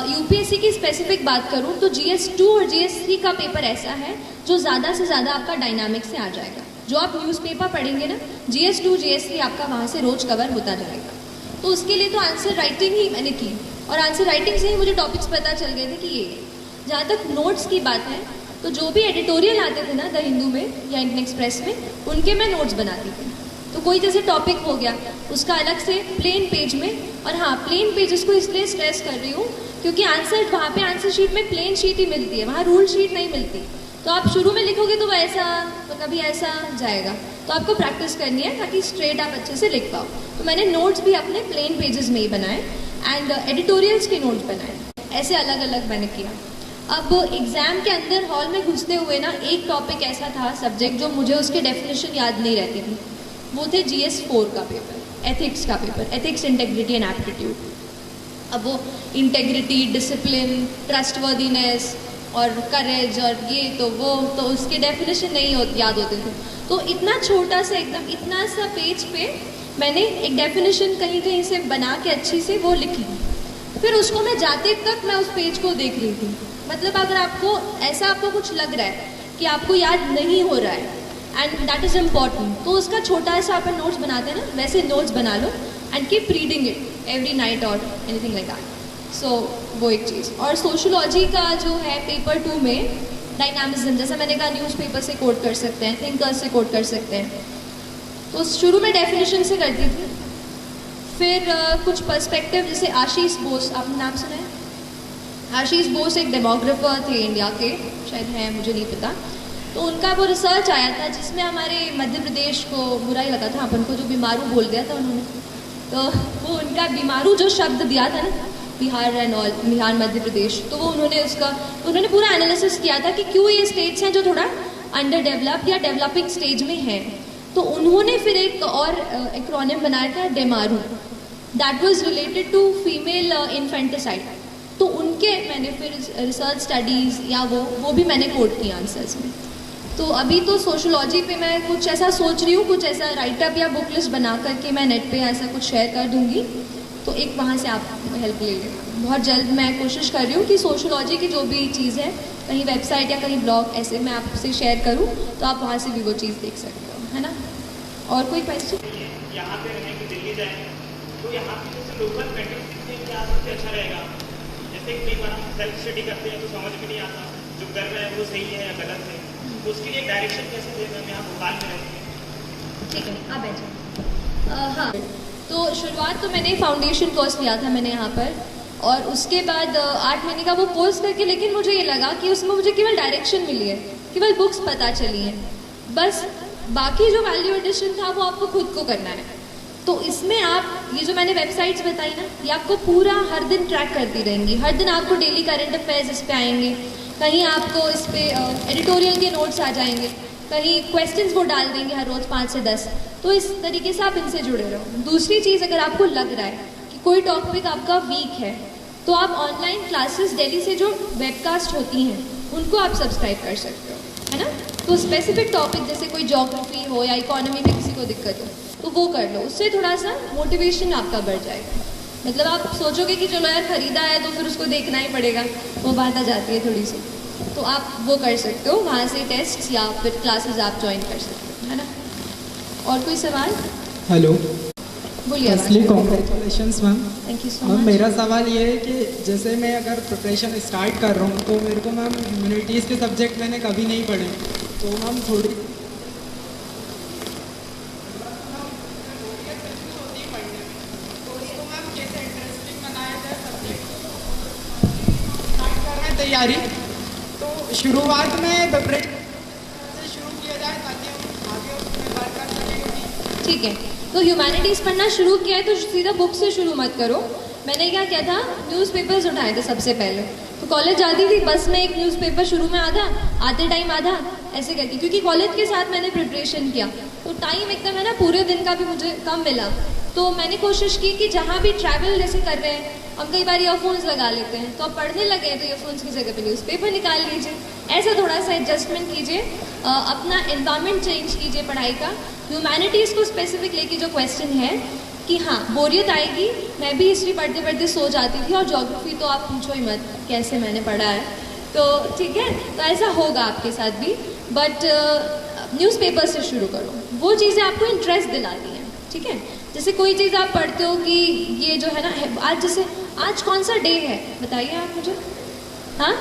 [SPEAKER 1] यूपीएससी की स्पेसिफिक बात करूँ तो GS2 और GS3 का पेपर ऐसा है जो ज़्यादा से ज़्यादा आपका डायनामिक से आ जाएगा। जो आप न्यूज़पेपर पढ़ेंगे ना, GS2 GS3 आपका वहाँ से रोज कवर होता जाएगा। तो उसके लिए तो आंसर राइटिंग ही मैंने की, और आंसर राइटिंग से ही मुझे टॉपिक्स पता चल गए थे कि ये। जहाँ तक नोट्स की बात है तो जो भी एडिटोरियल आते थे ना द हिंदू में या इंडियन एक्सप्रेस में, उनके मैं नोट्स बनाती थी। तो कोई जैसे टॉपिक हो गया उसका अलग से प्लेन पेज में, और हाँ, प्लेन पेज इसको इसलिए स्ट्रेस कर रही हूँ क्योंकि आंसर वहाँ पे आंसर शीट में प्लेन शीट ही मिलती है, वहाँ रूल शीट नहीं मिलती। तो आप शुरू में लिखोगे तो वैसा, तो कभी ऐसा जाएगा, तो आपको प्रैक्टिस करनी है ताकि स्ट्रेट आप अच्छे से लिख पाओ। तो मैंने नोट्स भी अपने प्लेन पेजेस में ही बनाए एंड एडिटोरियल्स के नोट्स बनाए, ऐसे अलग अलग मैंने किया। अब एग्ज़ाम के अंदर हॉल में घुसते हुए ना एक टॉपिक ऐसा था, सब्जेक्ट, जो मुझे उसके डेफिनेशन याद नहीं रहती थी, वो थे GS4 का पेपर, एथिक्स का paper, ethics, integrity and aptitude. अब वो इंटेग्रिटी, डिसिप्लिन, ट्रस्टवर्दीनेस और करेज और ये तो वो, तो उसके डेफिनेशन नहीं याद होते थे। तो इतना छोटा सा, एकदम इतना सा पेज पे मैंने एक डेफिनेशन कहीं कहीं से बना के अच्छी से वो लिखी, फिर उसको मैं जाते तक मैं उस पेज को देख रही थी। मतलब अगर आपको ऐसा आपको कुछ लग रहा है कि आपको याद नहीं हो रहा है एंड दैट इज़ इम्पॉर्टेंट, तो उसका छोटा सा अपन नोट्स बनाते हैं ना, वैसे नोट्स बना लो and keep reading it every night और एनीथिंग लाइक दैट। सो वो एक चीज़। और सोशोलॉजी का जो है पेपर 2 में डायनामिज्म, जैसा मैंने कहा, न्यूज़पेपर से कोट कर सकते हैं, थिंकर्स से कोट कर सकते हैं। तो शुरू में डेफिनेशन से करती थी, फिर कुछ पर्सपेक्टिव, जैसे आशीष बोस, आपने नाम सुना है? आशीष बोस एक डेमोग्राफर थे इंडिया के, शायद हैं, मुझे नहीं पता। तो उनका वो रिसर्च आया था जिसमें हमारे मध्य प्रदेश को बुरा ही लगा था, अपन को जो बीमारू बोल दिया था उन्होंने। तो वो उनका बीमारू जो शब्द दिया था ना, बिहार एंड ऑल, बिहार मध्य प्रदेश, तो वो उन्होंने पूरा एनालिसिस किया था कि क्यों ये स्टेट्स हैं जो थोड़ा अंडर डेवलप्ड या डेवलपिंग स्टेज में हैं। तो उन्होंने फिर एक और एक्रोनिम बनाया था, डेमारू, that was related to female infanticide. तो उनके मैंने फिर रिसर्च स्टडीज़ या वो भी मैंने कोट किया आंसर्स में। तो अभी तो सोशोलॉजी पे मैं कुछ ऐसा सोच रही हूँ, कुछ ऐसा राइटअप या बुक लिस्ट बना करके मैं नेट पे ऐसा कुछ शेयर कर दूँगी, तो एक वहाँ से आप हेल्प ले लेना। बहुत जल्द मैं कोशिश कर रही हूँ कि सोशोलॉजी की जो भी चीज़ है, कहीं वेबसाइट या कहीं ब्लॉग ऐसे मैं आपसे शेयर करूँ, तो आप वहाँ से भी वो चीज़ देख सकते हो, है ना। और कोई क्वेश्चन?
[SPEAKER 10] यहाँ पे रहें कि दिल्ली जाएँ, तो यहाँ पे जैसे लोकल मेट्रो क्या सबसे अच्छा रहेगा? जैसे कई बार हम सेल्फ स्टडी करते हैं तो समझ में नहीं आता जो कर रहे हैं वो सही है या गलत है, तो उसके लिए डायरेक्शन कैसे देना? हम यहाँ भोपाल में रहते हैं।
[SPEAKER 1] ठीक है, आप बैठो। हाँ, तो शुरुआत तो मैंने फाउंडेशन कोर्स लिया था मैंने यहाँ पर, और उसके बाद 8 महीने का वो कोर्स करके, लेकिन मुझे ये लगा कि उसमें मुझे केवल डायरेक्शन मिली है, केवल बुक्स पता चली हैं, बस बाकी जो वैल्यू एडिशन था वो आपको खुद को करना है। तो इसमें आप ये जो मैंने वेबसाइट्स बताई ना, ये आपको पूरा हर दिन ट्रैक करती रहेंगी। हर दिन आपको डेली करंट अफेयर्स इस पे आएंगे, कहीं आपको इस पे एडिटोरियल के नोट्स आ जाएंगे, कहीं क्वेश्चंस वो डाल देंगे हर रोज़ 5 से 10। तो इस तरीके से आप इनसे जुड़े रहो। दूसरी चीज़, अगर आपको लग रहा है कि कोई टॉपिक आपका वीक है, तो आप ऑनलाइन क्लासेस दिल्ली से जो वेबकास्ट होती हैं उनको आप सब्सक्राइब कर सकते हो, है ना। तो स्पेसिफिक टॉपिक जैसे कोई ज्योग्राफी हो या इकोनॉमी में किसी को दिक्कत हो तो वो कर लो, उससे थोड़ा सा मोटिवेशन आपका बढ़ जाएगा। मतलब आप सोचोगे कि चलो यार खरीदा है तो फिर उसको देखना ही पड़ेगा, वो बात आ जाती है थोड़ी सी। तो आप वो कर सकते हो, वहाँ से टेस्ट या फिर क्लासेस आप ज्वाइन कर सकते हो, है ना। और कोई सवाल?
[SPEAKER 11] हेलो,
[SPEAKER 1] बोलिए।
[SPEAKER 11] Congratulations ma'am.
[SPEAKER 1] Thank you so
[SPEAKER 11] ma'am
[SPEAKER 1] much.
[SPEAKER 11] मेरा सवाल ये है कि जैसे मैं अगर प्रिपरेशन स्टार्ट कर रहा हूँ तो मेरे को मैम ह्यूमैनिटीज़ के सब्जेक्ट मैंने कभी नहीं पढ़े, तो मैम थोड़ी तैयारी, तो शुरुआत में प्रिपरेशन से शुरू किया जाए ताकि हम आगे उसमें बात कर सकें।
[SPEAKER 1] ठीक है, तो ह्यूमैनिटीज़ पढ़ना शुरू किया है तो सीधा बुक से शुरू मत करो। मैंने क्या किया था, न्यूज़पेपर्स उठाए थे सबसे पहले। तो कॉलेज जाती थी, बस में एक न्यूज़पेपर शुरू में आधा, आते टाइम आधा, ऐसे करके, क्योंकि कॉलेज के साथ मैंने प्रिपरेशन किया तो टाइम एकदम है ना पूरे दिन का भी मुझे कम मिला। तो मैंने कोशिश की कि जहाँ भी ट्रैवल जैसे कर रहे हैं, हम कई बार ईयरफोन्स लगा लेते हैं, तो अब पढ़ने लगे हैं तो ईयरफोन्स की जगह पे न्यूज़पेपर निकाल लीजिए, ऐसा थोड़ा सा एडजस्टमेंट कीजिए, अपना एनवायरनमेंट चेंज कीजिए पढ़ाई का। ह्यूमैनिटीज़ को स्पेसिफिक लेके जो क्वेश्चन है कि हाँ बोरियत आएगी, मैं भी हिस्ट्री पढ़ते पढ़ते सो जाती थी, और ज्योग्राफी तो आप पूछो ही मत कैसे मैंने पढ़ा है, तो ठीक है, तो ऐसा होगा आपके साथ भी। बट न्यूज़पेपर से शुरू करो, वो चीज़ें आपको इंटरेस्ट दिलाती हैं, ठीक है। जैसे कोई चीज़ आप पढ़ते हो कि ये जो है ना, आज जैसे आज कौन सा डे है बताइए आप मुझे, हाँ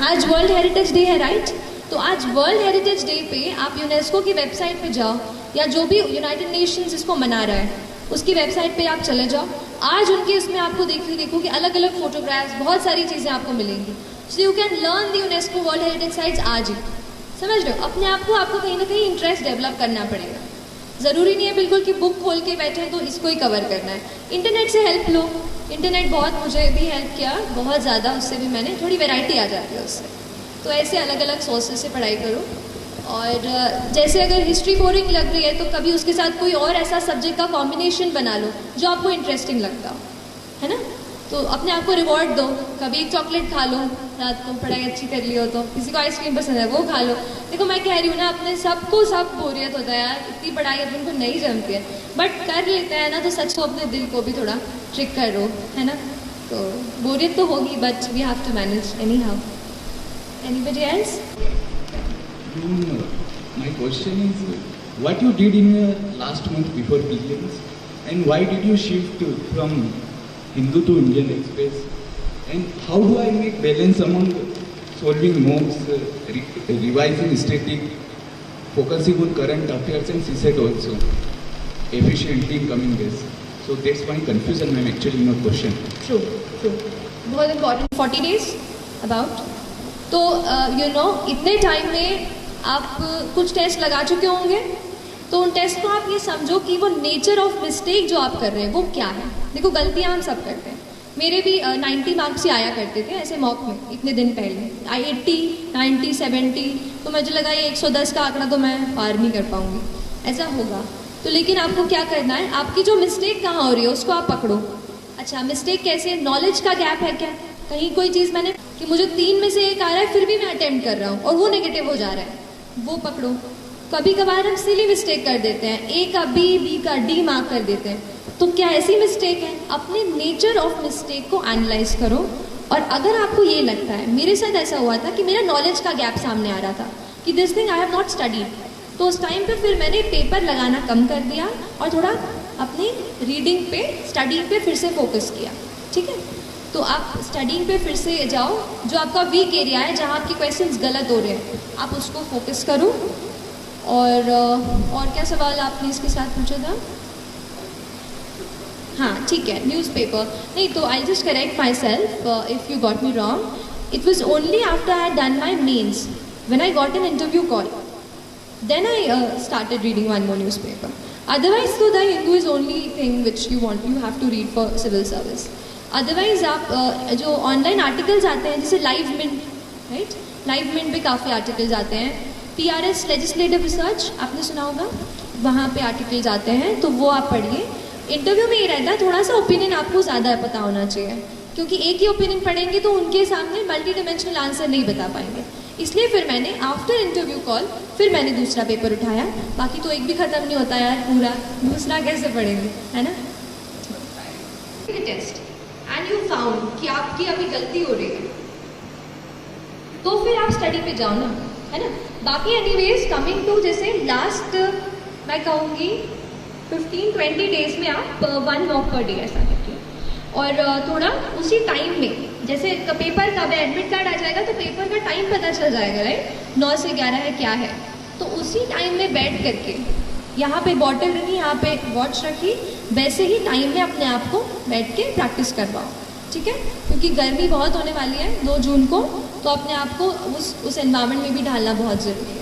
[SPEAKER 1] आज वर्ल्ड हेरिटेज डे है, राइट। तो आज वर्ल्ड हेरिटेज डे पे आप यूनेस्को की वेबसाइट पे जाओ, या जो भी यूनाइटेड नेशंस इसको मना रहा है उसकी वेबसाइट पे आप चले जाओ, आज उनकी उसमें आपको देखो कि अलग अलग फोटोग्राफ्स, बहुत सारी चीज़ें आपको मिलेंगी। सो you can learn the UNESCO world heritage sites आज ही, समझ रहे हो। अपने आप को आपको कहीं ना कहीं इंटरेस्ट डेवलप करना पड़ेगा। ज़रूरी नहीं है बिल्कुल कि बुक खोल के बैठे तो इसको ही कवर करना है। इंटरनेट से हेल्प लो, इंटरनेट बहुत मुझे भी हेल्प किया, बहुत ज़्यादा, उससे भी मैंने थोड़ी वैरायटी आ जाती है उससे। तो ऐसे अलग अलग सोर्सेज से पढ़ाई करो। और जैसे अगर हिस्ट्री बोरिंग लग रही है तो कभी उसके साथ कोई और ऐसा सब्जेक्ट का कॉम्बिनेशन बना लो जो आपको इंटरेस्टिंग लगता हो, है ना। तो अपने आप को रिवॉर्ड दो, कभी एक चॉकलेट खा लो रात को, पढ़ाई अच्छी कर ली हो तो, किसी को आइसक्रीम पसंद है वो खा लो। देखो मैं कह रही हूँ ना, अपने सबको सब बोरियत होता है यार, इतनी पढ़ाई अपन को नहीं जमती है, बट कर लेते हैं ना, तो सच को अपने दिल को भी थोड़ा ट्रिक करो, है ना। तो बोरियत तो होगी, but we have to manage anyhow. Anybody else?
[SPEAKER 12] My question is, what you did in your last month before prelims, and why did you shift from Hindu to Indian Express, and how do I make balance among solving mocks, revising static, focusing on current affairs and CSET also efficiently in coming days? So that's my confusion, ma'am, actually in your question.
[SPEAKER 1] True. बहुत important 40 days about. तो you know इतने time में आप कुछ test लगा चुके होंगे, तो उन टेस्ट को आप ये समझो कि वो नेचर ऑफ मिस्टेक जो आप कर रहे हैं वो क्या है। देखो गलतियाँ हम सब करते हैं, मेरे भी 90 मार्क्स ही आया करते थे ऐसे मॉक में इतने दिन पहले, 80, 90, 70, तो मुझे लगा ये 110 का आंकड़ा तो मैं पार नहीं कर पाऊँगी, ऐसा होगा। तो लेकिन आपको क्या करना है, आपकी जो मिस्टेक कहाँ हो रही है उसको आप पकड़ो। अच्छा मिस्टेक कैसे, नॉलेज का गैप है क्या, कहीं कोई चीज़ मैंने कि मुझे 3 में से 1 आ रहा है फिर भी मैं अटेम्प्ट कर रहा हूँ और वो नेगेटिव हो जा रहा है, वो पकड़ो। कभी कभार हम सिली मिस्टेक कर देते हैं, A का B, B का D मार्क कर देते हैं, तो क्या ऐसी मिस्टेक है? अपने नेचर ऑफ मिस्टेक को एनालाइज करो। और अगर आपको ये लगता है, मेरे साथ ऐसा हुआ था कि मेरा नॉलेज का गैप सामने आ रहा था कि this thing I have not studied, तो उस टाइम पे फिर मैंने पेपर लगाना कम कर दिया और थोड़ा अपनी रीडिंग पे, स्टडी पे फिर से फोकस किया, ठीक है। तो आप स्टडिंग पे फिर से जाओ, जो आपका वीक एरिया है, जहाँ आपके क्वेश्चंस गलत हो रहे हैं, आप उसको फोकस करो। और क्या सवाल आपने इसके साथ पूछा था? हाँ ठीक है, न्यूज़पेपर नहीं, तो I just correct myself if you got me wrong. It was only after I had done my mains, when I got an interview call, then I started reading one more newspaper. Otherwise, so the Hindu is only thing which you have to read for civil service. Otherwise, आप जो online articles आते हैं जैसे Livemint, right, Livemint पे काफ़ी articles आते हैं। PRS legislative research आपने सुना होगा, वहाँ पे आर्टिकल्स आते हैं, तो वो आप पढ़िए। इंटरव्यू में ये रहता है थोड़ा सा ओपिनियन आपको ज़्यादा पता होना चाहिए, क्योंकि एक ही ओपिनियन पढ़ेंगे तो उनके सामने मल्टी डिमेंशनल आंसर नहीं बता पाएंगे। इसलिए फिर मैंने आफ्टर इंटरव्यू कॉल फिर मैंने दूसरा पेपर उठाया। बाकी तो एक भी ख़त्म नहीं होता यार पूरा, दूसरा कैसे पढ़ेंगे, है ना। टेस्ट एंड यू फाउंड कि आपकी अभी गलती हो रही है, तो फिर आप स्टडी पे जाओ ना, है ना। बाकी एनीवेज कमिंग टू जैसे लास्ट मैं कहूँगी 15-20 डेज में आप 1 मॉक पर डे ऐसा करके, और थोड़ा उसी टाइम में जैसे पेपर का एडमिट कार्ड आ जाएगा तो पेपर का टाइम पता चल जाएगा, राइट, 9 से 11 है क्या है, तो उसी टाइम में बैठ करके यहाँ पे बॉटल रखी, यहाँ पे वॉच रखी, वैसे ही टाइम में अपने आप को बैठ के प्रैक्टिस करवाओ, ठीक है, क्योंकि गर्मी बहुत होने वाली है 2 जून को, तो अपने आप को उस एनवायरनमेंट में भी ढालना बहुत ज़रूरी है।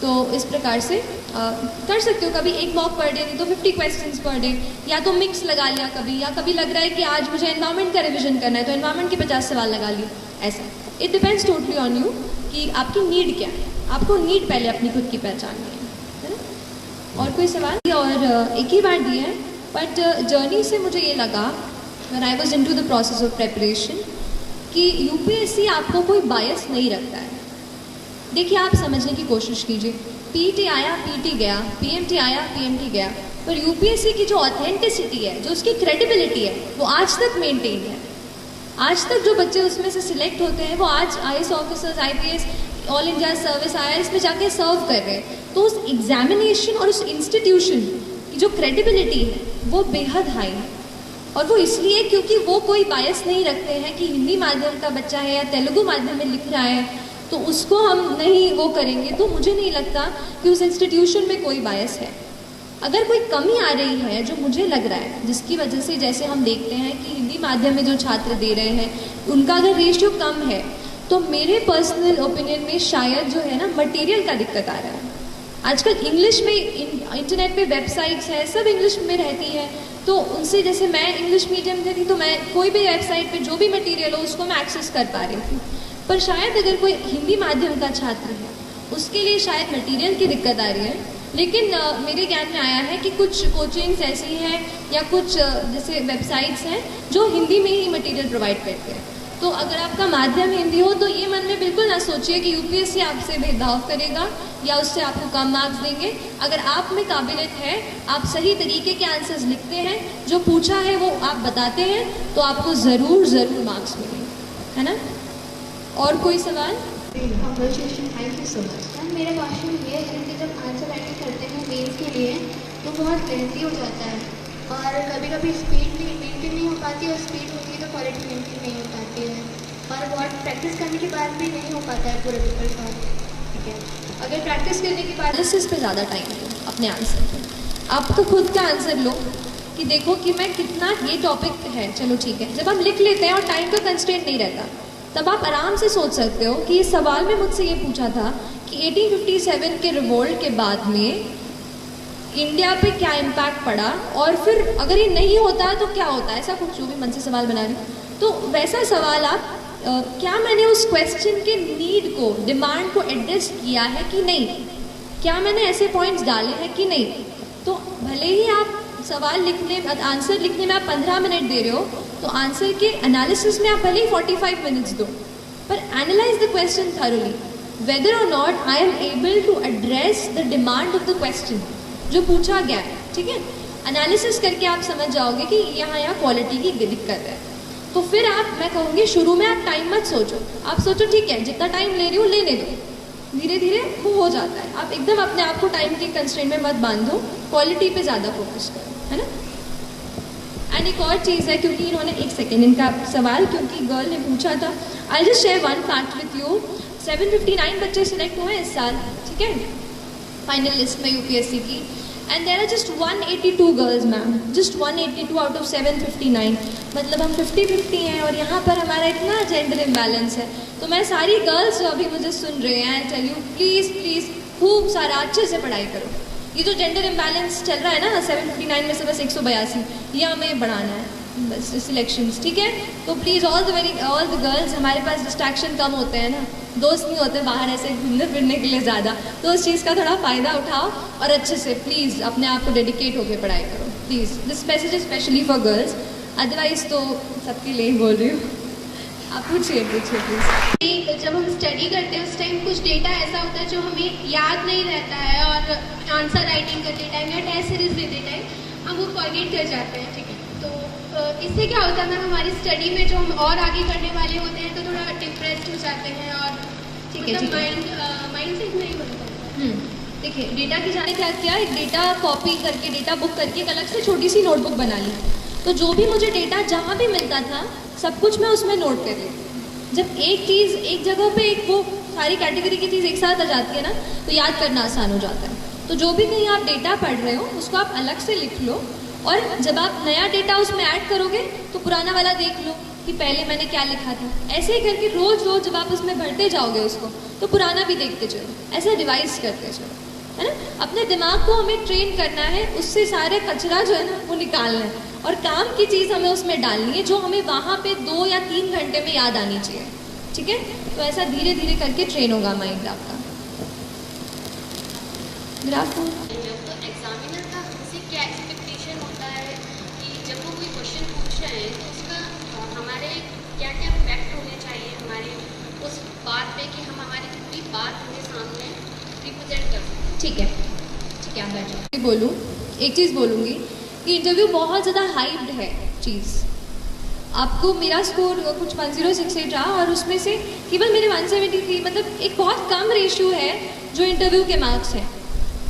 [SPEAKER 1] तो इस प्रकार से कर सकते हो, कभी 1 मॉक पर डे, नहीं तो 50 क्वेश्चंस पर डे, या तो मिक्स लगा लिया कभी, या कभी लग रहा है कि आज मुझे एनवायरनमेंट का रिविजन करना है तो एनवायरनमेंट के 50 सवाल लगा लिए, ऐसा। It depends totally on you कि आपकी नीड क्या है, आपको नीड पहले अपनी खुद की पहचाननी है ना। और कोई सवाल? और एक ही बार दिया है, बट जर्नी से मुझे ये लगा when I was into the process of preparation कि यूपीएससी आपको कोई बायस नहीं रखता है। देखिए, आप समझने की कोशिश कीजिए, पीटी आया पीटी गया, पीएमटी आया पीएमटी गया, पर यूपीएससी की जो ऑथेंटिसिटी है, जो उसकी क्रेडिबिलिटी है, वो आज तक मेंटेन है। आज तक जो बच्चे उसमें से सिलेक्ट होते हैं वो आज IAS officers, IPS, all India service, IRS में जाके सर्व कर रहे हैं। तो उस एग्जामिनेशन और उस इंस्टीट्यूशन की जो क्रेडिबिलिटी है वो बेहद हाई है, और वो इसलिए क्योंकि वो कोई बायस नहीं रखते हैं कि हिंदी माध्यम का बच्चा है या तेलुगु माध्यम में लिख रहा है तो उसको हम नहीं वो करेंगे। तो मुझे नहीं लगता कि उस इंस्टीट्यूशन में कोई बायस है। अगर कोई कमी आ रही है, जो मुझे लग रहा है, जिसकी वजह से जैसे हम देखते हैं कि हिंदी माध्यम में जो छात्र दे रहे हैं उनका अगर रेशियो कम है, तो मेरे पर्सनल ओपिनियन में शायद जो है ना मटेरियल का दिक्कत आ रहा है। आजकल इंग्लिश में इंटरनेट पे वेबसाइट्स है, सब इंग्लिश में रहती है, तो उनसे जैसे मैं इंग्लिश मीडियम से थी तो मैं कोई भी वेबसाइट पे जो भी मटेरियल हो उसको मैं एक्सेस कर पा रही थी। पर शायद अगर कोई हिंदी माध्यम का छात्र है उसके लिए शायद मटेरियल की दिक्कत आ रही है। लेकिन मेरे ज्ञान में आया है कि कुछ कोचिंग्स ऐसी हैं या कुछ जैसे वेबसाइट्स हैं जो हिंदी में ही मटेरियल प्रोवाइड करते हैं। तो अगर आपका माध्यम हिंदी हो तो ये मन में बिल्कुल ना सोचिए कि यूपीएससी आपसे भेदभाव करेगा या उससे आपको कम मार्क्स देंगे। अगर आप में काबिलियत है, आप सही तरीके के आंसर्स लिखते हैं, जो पूछा है वो आप बताते हैं, तो आपको ज़रूर मार्क्स मिलेंगे, है ना। और कोई सवाल?
[SPEAKER 13] Thank you so much. Ma'am, मेरा क्वेश्चन ये है कि जब आंसर राइटिंग करते हैं मेंस के लिए तो बहुत लेंथी हो जाता है, और कभी कभी स्पीड भी मेंटेन नहीं हो पाती, और स्पीड होती है तो क्वालिटी मेंटेन नहीं हो पाती है, और बहुत प्रैक्टिस करने के बाद भी नहीं हो पाता है पूरे पेपर का, ठीक है। अगर प्रैक्टिस करने के बाद
[SPEAKER 1] एनालिसिस पे ज़्यादा टाइम दो अपने आंसर पे। आप तो खुद का आंसर लो कि देखो कि मैं कितना, ये टॉपिक है, चलो ठीक है। जब हम लिख लेते हैं और टाइम का कंस्ट्रेंट नहीं रहता, तब आप आराम से सोच सकते हो कि इस सवाल में मुझसे ये पूछा था कि 1857 के रिवोल्ट के बाद में इंडिया पे क्या इम्पैक्ट पड़ा, और फिर अगर ये नहीं होता तो क्या होता है, ऐसा कुछ जो भी मन से सवाल बना रहे हो, तो वैसा सवाल आप क्या मैंने उस क्वेश्चन के नीड को, डिमांड को एड्रेस किया है कि नहीं, क्या मैंने ऐसे पॉइंट्स डाले हैं कि नहीं। तो भले ही आप सवाल लिखने, आंसर लिखने में आप 15 मिनट दे रहे हो, तो आंसर के एनालिसिस में आप भले ही 45 मिनट्स दो, पर analyse the question thoroughly whether or not I am able to address the demand of the question जो पूछा गया है, ठीक है। एनालिसिस करके आप समझ जाओगे कि यहाँ क्वालिटी की दिक्कत है। तो फिर आप, मैं कहूँगी शुरू में आप टाइम मत सोचो, आप सोचो ठीक है जितना टाइम ले रही हूँ लेने दो, धीरे धीरे वो हो जाता है। आप एकदम अपने आप को टाइम के कंस्ट्रेंट में मत बांधो, क्वालिटी पे ज़्यादा फोकस करो, है ना। एंड एक और चीज़ है, क्योंकि इन्होंने, एक सेकेंड, इनका सवाल क्योंकि गर्ल ने पूछा था, I just share one fact with you. 759 बच्चे सिलेक्ट हुए इस साल, ठीक है, फाइनल लिस्ट में यूपीएससी की, and there are just 182 girls ma'am, just 182 out of 759। मतलब हम 50-50 हैं, और यहाँ पर हमारा इतना जेंडर इम्बैलेंस है। तो मैं सारी गर्ल्स जो अभी मुझे सुन रहे हैं, टेल यू प्लीज़ खूब सारा अच्छे से पढ़ाई करो। ये जो जेंडर इम्बैलेंस चल रहा है ना 759 में से बस 182, ये हमें बढ़ाना है बस सिलेक्शंस, ठीक है। तो प्लीज़ ऑल द गर्ल्स, हमारे पास डिस्ट्रैक्शन कम होते हैं ना, दोस्त नहीं होते बाहर ऐसे घूमने फिरने के लिए ज़्यादा, तो उस चीज़ का थोड़ा फ़ायदा उठाओ और अच्छे से प्लीज़ अपने आप को डेडिकेट होकर पढ़ाई करो please. This message is specially for girls, otherwise तो सबके लिए ही बोल रही हूँ। आप पूछिए प्लीज़।
[SPEAKER 13] जब हम स्टडी करते हैं उस टाइम कुछ डेटा ऐसा होता है जो हमें याद नहीं रहता है, और आंसर राइटिंग करते टाइम या टेस्ट सीरीज देते टाइम हम वो फॉरगेट कर जाते हैं, ठीक है। तो इससे क्या होता है मैम, हमारी स्टडी में जो हम और आगे करने वाले होते हैं तो थोड़ा डिप्रेस्ड हो जाते हैं और
[SPEAKER 1] ठीक है,
[SPEAKER 13] माइंड सेट नहीं बनता।
[SPEAKER 1] देखिए, डेटा की जाने क्या किया, एक डेटा कॉपी करके, डेटा बुक करके एक अलग से छोटी सी नोटबुक बना ली। तो जो भी मुझे डेटा जहाँ भी मिलता था सब कुछ मैं उसमें नोट कर लेती। जब एक चीज़ एक जगह पे, एक वो सारी कैटेगरी की चीज़ एक साथ आ जाती है ना, तो याद करना आसान हो जाता है। तो जो भी कहीं आप डेटा पढ़ रहे हो उसको आप अलग से लिख लो, और जब आप नया डेटा उसमें ऐड करोगे तो पुराना वाला देख लो कि पहले मैंने क्या लिखा था। ऐसे ही करके रोज रोज जब आप उसमें भरते जाओगे उसको, तो पुराना भी देखते चलो, ऐसे रिवाइज करते चलो, है ना। अपने दिमाग को हमें ट्रेन करना है, उससे सारे कचरा जो है ना वो निकालना है, और काम की चीज़ हमें उसमें डालनी है जो हमें वहाँ पे 2 या 3 घंटे में याद आनी चाहिए। ठीक है, तो ऐसा धीरे धीरे करके ट्रेन होगा माइंड आपका। ग्राफ
[SPEAKER 14] तो एग्जामिनर का हमसे क्या एक्सपेक्टेशन होता है कि जब वो कोई क्वेश्चन पूछ रहे हैं तो उसका हमारे क्या क्या फैक्ट होने चाहिए हमारे उस बात पे कि हम हमारी पूरी बात उनके सामने रिप्रेजेंट कर सकें।
[SPEAKER 1] ठीक है, ठीक है, आप बैठ जाओ। बोलूँ, एक चीज़ बोलूँगी कि इंटरव्यू बहुत ज़्यादा हाइप्ड है चीज़। आपको मेरा स्कोर कुछ 1068 रहा और उसमें से केवल मेरे 173, मतलब एक बहुत कम रेशियो है जो इंटरव्यू के मार्क्स हैं।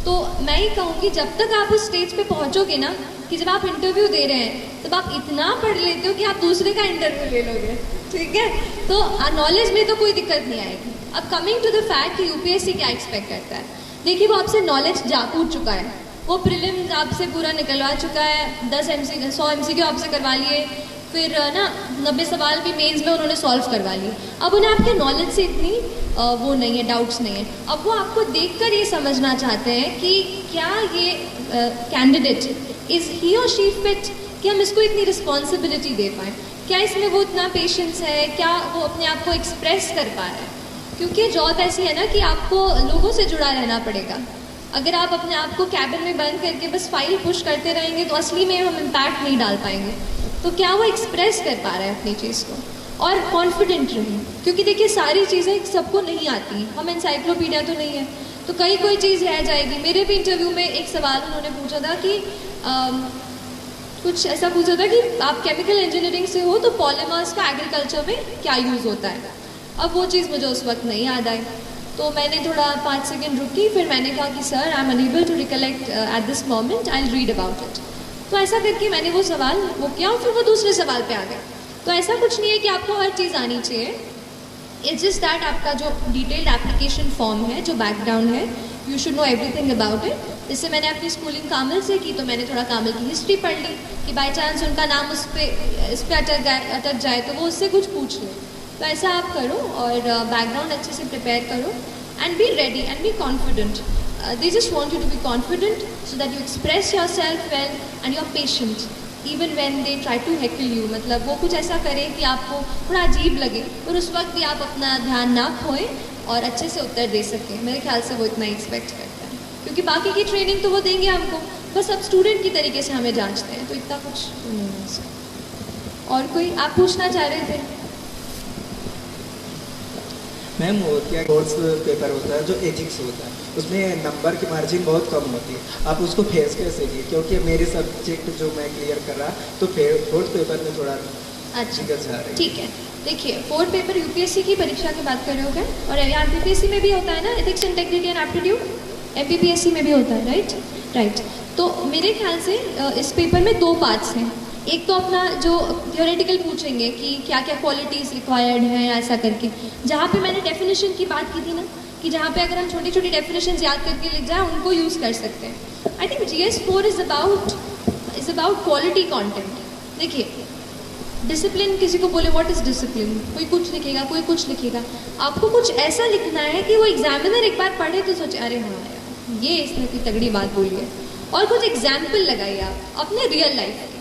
[SPEAKER 1] तो मैं ही कहूँगी जब तक आप उस स्टेज पे पहुँचोगे ना कि जब आप इंटरव्यू दे रहे हैं तब आप इतना पढ़ लेते हो कि आप दूसरे का इंटरव्यू ले लोगे। ठीक है, तो नॉलेज में तो कोई दिक्कत नहीं आएगी। अब कमिंग टू द फैक्ट कि यूपीएससी क्या एक्सपेक्ट करता है, देखिए वो आपसे नॉलेज कूट चुका है, वो प्रीलिम्स आपसे पूरा निकलवा चुका है, 100 MCQ आपसे करवा लिए, फिर ना 90 सवाल भी मेंस में उन्होंने सॉल्व करवा लिए। अब उन्हें आपके नॉलेज से इतनी वो नहीं है, डाउट्स नहीं है। अब वो आपको देखकर ये समझना चाहते हैं कि क्या ये कैंडिडेट इज़ ही और शी फिट, कि हम इसको इतनी रिस्पॉन्सिबिलिटी दे पाएँ, क्या इसमें वो इतना पेशेंस है, क्या वो अपने आप को एक्सप्रेस कर पा रहा है। क्योंकि जॉब ऐसी है ना कि आपको लोगों से जुड़ा रहना पड़ेगा। अगर आप अपने आप को कैबिन में बंद करके बस फाइल पुश करते रहेंगे तो असली में हम इम्पैक्ट नहीं डाल पाएंगे। तो क्या वो एक्सप्रेस कर पा रहा है अपनी चीज़ को, और कॉन्फिडेंट रहें, क्योंकि देखिए सारी चीज़ें सबको नहीं आती, हम एनसाइक्लोपीडिया तो नहीं है, तो कोई चीज़ रह जाएगी। मेरे भी इंटरव्यू में एक सवाल उन्होंने पूछा था कि कुछ ऐसा पूछा था कि आप केमिकल इंजीनियरिंग से हो तो पॉलीमर्स का एग्रीकल्चर में क्या यूज़ होता है। अब वो चीज़ मुझे उस वक्त नहीं याद आई, तो मैंने थोड़ा 5 सेकेंड रुकी, फिर मैंने कहा कि sir I am unable to recollect at this moment, I will read about it. तो ऐसा करके मैंने वो सवाल वो किया और फिर वो दूसरे सवाल पे आ गया। तो ऐसा कुछ नहीं है कि आपको हर चीज़ आनी चाहिए, इट्स जस्ट दैट आपका जो डिटेल्ड एप्लीकेशन फॉर्म है, जो बैकग्राउंड है, you should know everything about it. जैसे मैंने अपनी स्कूलिंग कामिल से की, तो मैंने थोड़ा कामिल की हिस्ट्री पढ़ ली कि बाई चांस उनका नाम इस पर अटक जाए तो वो उससे कुछ पूछ ले। तो ऐसा आप करो और बैकग्राउंड अच्छे से प्रिपेयर करो and be ready and be confident. They just want you to be confident so that you express yourself well and you're patient even when they try to heckle you। मतलब वो कुछ ऐसा करें कि आपको थोड़ा अजीब लगे और उस वक्त भी आप अपना ध्यान ना खोएं और अच्छे से उत्तर दे सकें। मेरे ख्याल से वो इतना एक्सपेक्ट करता है, क्योंकि बाकी की ट्रेनिंग तो वो देंगे हमको, बस अब स्टूडेंट की तरीके से हमें जांचते हैं, तो इतना कुछ नहीं है इसका। और कोई आप पूछना चाह रहे थे?
[SPEAKER 15] मैम वो क्या कोर्स पेपर होता है जो एजिक्स होता है, उसमें नंबर की मार्जिन बहुत कम होती है, आप उसको फेस कैसे किए? क्योंकि मेरे सब्जेक्ट जो मैं क्लियर कर रहा तो फोर्थ पेपर में थोड़ा दिक्कत जा रही है।
[SPEAKER 1] ठीक है, देखिए फोर्थ पेपर यूपीएससी की परीक्षा की बात कर रहे हो क्या? और एमपीपीएससी में भी होता है ना, ethics integrity and aptitude, MPPSC में भी होता है, राइट। तो मेरे ख्याल से इस पेपर में 2 पार्ट्स हैं। एक तो अपना जो थियोरेटिकल पूछेंगे कि क्या क्या क्वालिटीज़ रिक्वायर्ड हैं ऐसा करके, जहाँ पे मैंने डेफिनेशन की बात की थी ना कि जहाँ पे अगर हम छोटी छोटी डेफिनेशन याद करके लिख जाए उनको यूज़ कर सकते हैं। I think GS4 is about quality content. देखिए डिसिप्लिन, किसी को बोले व्हाट इज़ डिसिप्लिन, कोई कुछ लिखेगा, कोई कुछ लिखेगा, आपको कुछ ऐसा लिखना है कि वो एग्जामिनर एक बार पढ़े तो सोचे अरे हाँ यार ये इसने कोई तगड़ी बात बोली है, और कुछ एग्जाम्पल लगाइए आप अपने रियल लाइफ के।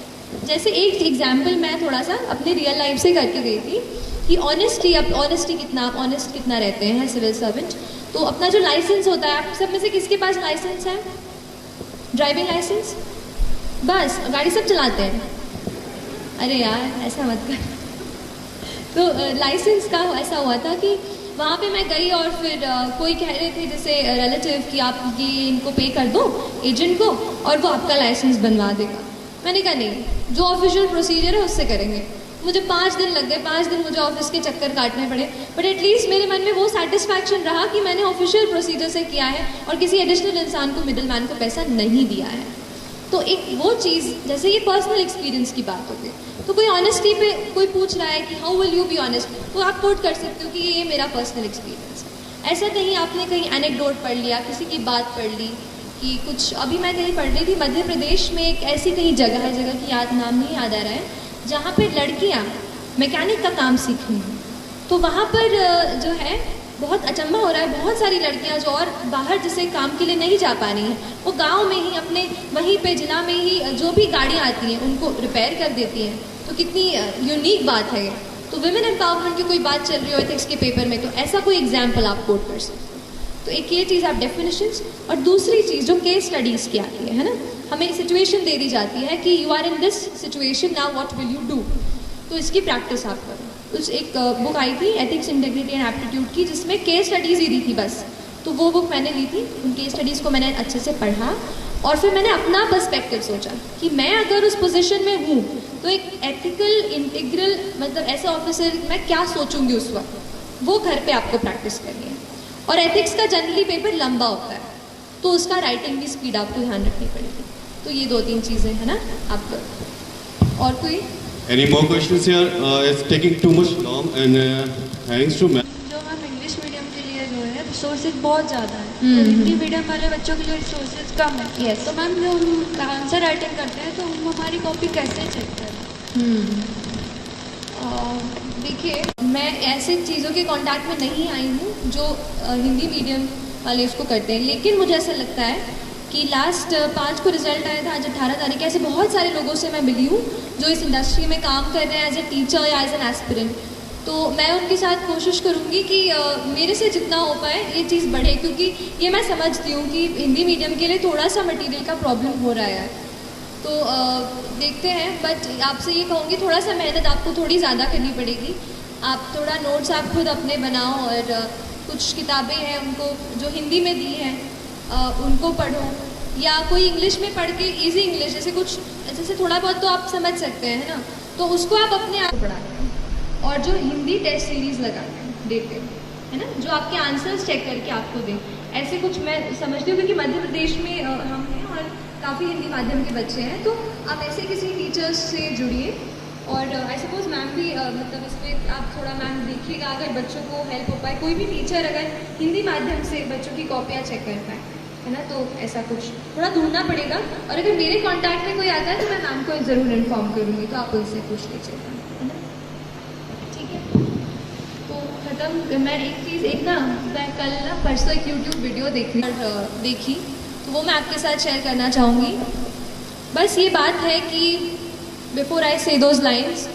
[SPEAKER 1] जैसे एक एग्जाम्पल मैं थोड़ा सा अपने रियल लाइफ से करके गई थी कि ऑनेस्टी कितना, आप ऑनेस्ट कितना रहते हैं सिविल सर्वेंट। तो अपना जो लाइसेंस होता है, आप सब में से किसके पास लाइसेंस है? ड्राइविंग लाइसेंस, बस गाड़ी सब चलाते हैं। अरे यार ऐसा मत कर। तो लाइसेंस का ऐसा हुआ था कि वहाँ पे मैं गई और फिर कोई कह रहे थे जैसे रिलेटिव कि आप ये इनको पे कर दो एजेंट को और वो आपका लाइसेंस बनवा देगा। मैंने कहा नहीं, जो ऑफिशियल प्रोसीजर है उससे करेंगे। मुझे 5 दिन लग गए, 5 दिन मुझे ऑफिस के चक्कर काटने पड़े, बट एटलीस्ट मेरे मन में वो सेटिस्फैक्शन रहा कि मैंने ऑफिशियल प्रोसीजर से किया है और किसी एडिशनल इंसान को, मिडिल मैन को पैसा नहीं दिया है। तो एक वो चीज़, जैसे ये पर्सनल एक्सपीरियंस की बात होती है, तो कोई ऑनेस्टी पे कोई पूछ रहा है कि how will you be honest, तो आप कोट कर सकते हो कि ये मेरा पर्सनल एक्सपीरियंस है। ऐसा कहीं आपने कहीं एनेक्डोट पढ़ लिया, किसी की बात पढ़ ली कि कुछ, अभी मैं कहीं पढ़ रही थी मध्य प्रदेश में एक ऐसी कहीं जगह है, जगह की नाम नहीं याद आ रहा है, जहाँ पर लड़कियाँ मैकेनिक का काम सीख रही हैं। तो वहाँ पर जो है बहुत अचंभा हो रहा है, बहुत सारी लड़कियां जो और बाहर जैसे काम के लिए नहीं जा पा रही हैं, वो गांव में ही अपने वहीं पे जिला में ही जो भी गाड़ियां आती हैं उनको रिपेयर कर देती हैं। तो कितनी यूनिक बात है ये। तो विमेन एम्पावरमेंट की कोई बात चल रही हो एथिक्स के पेपर में, तो ऐसा कोई एग्जाम्पल आप कोट कर सकते हो। तो एक ये चीज़ आप डेफिनेशंस, और दूसरी चीज़ जो केस स्टडीज़ की आती है ना, हमें सिचुएशन दे दी जाती है कि you are in this situation, now what will you do. तो इसकी प्रैक्टिस आप करो। उस एक बुक आई थी एथिक्स, इंटेग्रिटी एंड एप्टीट्यूड की, जिसमें केस स्टडीज़ ही दी थी बस। तो वो बुक मैंने ली थी, उन केस स्टडीज़ को मैंने अच्छे से पढ़ा और फिर मैंने अपना पर्सपेक्टिव सोचा कि मैं अगर उस पोजीशन में हूँ तो एक एथिकल इंटीग्रल, मतलब ऐसा ऑफिसर मैं क्या सोचूंगी उस वक्त, वो घर पे आपको प्रैक्टिस करनी है। और एथिक्स का जनरली पेपर लंबा होता है, तो उसका राइटिंग की स्पीड आपको ध्यान रखनी पड़ेगी। तो ये 2-3 चीज़ें हैं ना आप। और कोई
[SPEAKER 16] Any more questions here? It's taking too much long and thanks to me.
[SPEAKER 17] जो हम इंग्लिश मीडियम के लिए जो है रिसोर्सेज बहुत ज़्यादा है, तो हिंदी मीडियम वाले बच्चों के लिए रिसोर्सेज कम है।
[SPEAKER 1] Yes.
[SPEAKER 17] तो मैम जो हम आंसर राइटिंग करते हैं तो हम हमारी कॉपी कैसे चेक करें?
[SPEAKER 1] देखिए, मैं ऐसे चीज़ों के कांटेक्ट में नहीं आई हूँ जो हिंदी मीडियम वाले उसको करते हैं, लेकिन मुझे ऐसा लगता है कि लास्ट 5 को रिजल्ट आया था, आज 18 तारीख, ऐसे बहुत सारे लोगों से मैं मिली हूँ जो इस इंडस्ट्री में काम कर रहे हैं एज ए टीचर या एज एन एस्पिरेंट। तो मैं उनके साथ कोशिश करूँगी कि मेरे से जितना हो पाए ये चीज़ बढ़े, क्योंकि ये मैं समझती हूँ कि हिंदी मीडियम के लिए थोड़ा सा मटेरियल का प्रॉब्लम हो रहा है। तो देखते हैं, बट आपसे ये कहूँगी थोड़ा सा मेहनत आपको थोड़ी ज़्यादा करनी पड़ेगी। आप थोड़ा नोट्स आप खुद अपने बनाओ और कुछ किताबें हैं उनको जो हिंदी में दी हैं उनको पढ़ो, या कोई इंग्लिश में पढ़ के इजी इंग्लिश, जैसे थोड़ा बहुत तो आप समझ सकते हैं, है ना, तो उसको आप अपने आप पढ़ाते हैं। और जो हिंदी टेस्ट सीरीज़ लगाते हैं, देते हैं, है ना, जो आपके आंसर्स चेक करके आपको दें, ऐसे कुछ मैं समझती हूँ। क्योंकि मध्य प्रदेश में हम हैं और काफ़ी हिंदी माध्यम के बच्चे हैं, तो आप ऐसे किसी टीचर्स से जुड़िए। और आई सपोज मैम भी मतलब इस पर आप थोड़ा मैम देखिएगा, अगर बच्चों को हेल्प हो पाए, कोई भी टीचर अगर हिंदी माध्यम से बच्चों की कॉपियाँ चेक कर पाए, है ना, तो ऐसा कुछ थोड़ा ढूंढना पड़ेगा। और अगर मेरे कांटेक्ट में कोई आता है तो मैं मैम को ज़रूर इन्फॉर्म करूँगी, तो आप उनसे पूछ लीजिएगा, है ना, ठीक है। तो ख़त्म। मैं एक ना मैं कल ना परसों एक यूट्यूब वीडियो देखी, तो वो मैं आपके साथ शेयर करना चाहूँगी। बस ये बात है कि बिफोर आई से those lines,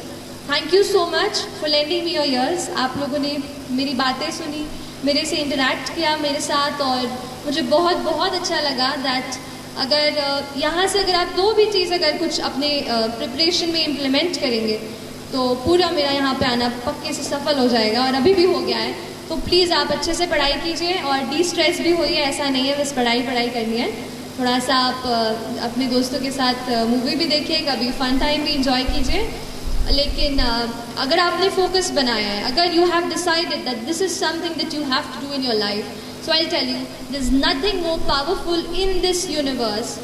[SPEAKER 1] thank you so much for lending me your ears. आप लोगों ने मेरी बातें सुनी, मेरे से इंटरेक्ट किया मेरे साथ, और मुझे बहुत बहुत अच्छा लगा दैट अगर यहाँ से अगर आप 2 भी चीज़ अगर कुछ अपने प्रिपरेशन में इम्प्लीमेंट करेंगे तो पूरा मेरा यहाँ पे आना पक्के से सफल हो जाएगा, और अभी भी हो गया है। तो प्लीज़ आप अच्छे से पढ़ाई कीजिए और डिस्ट्रेस भी होइए, ऐसा नहीं है बस पढ़ाई करनी है। थोड़ा सा आप अपने दोस्तों के साथ मूवी भी देखिए, कभी फन टाइम भी इंजॉय कीजिए। लेकिन अगर आपने फोकस बनाया है, अगर you have decided that this is something that you have to do in your life, so I tell you there is nothing more powerful in this universe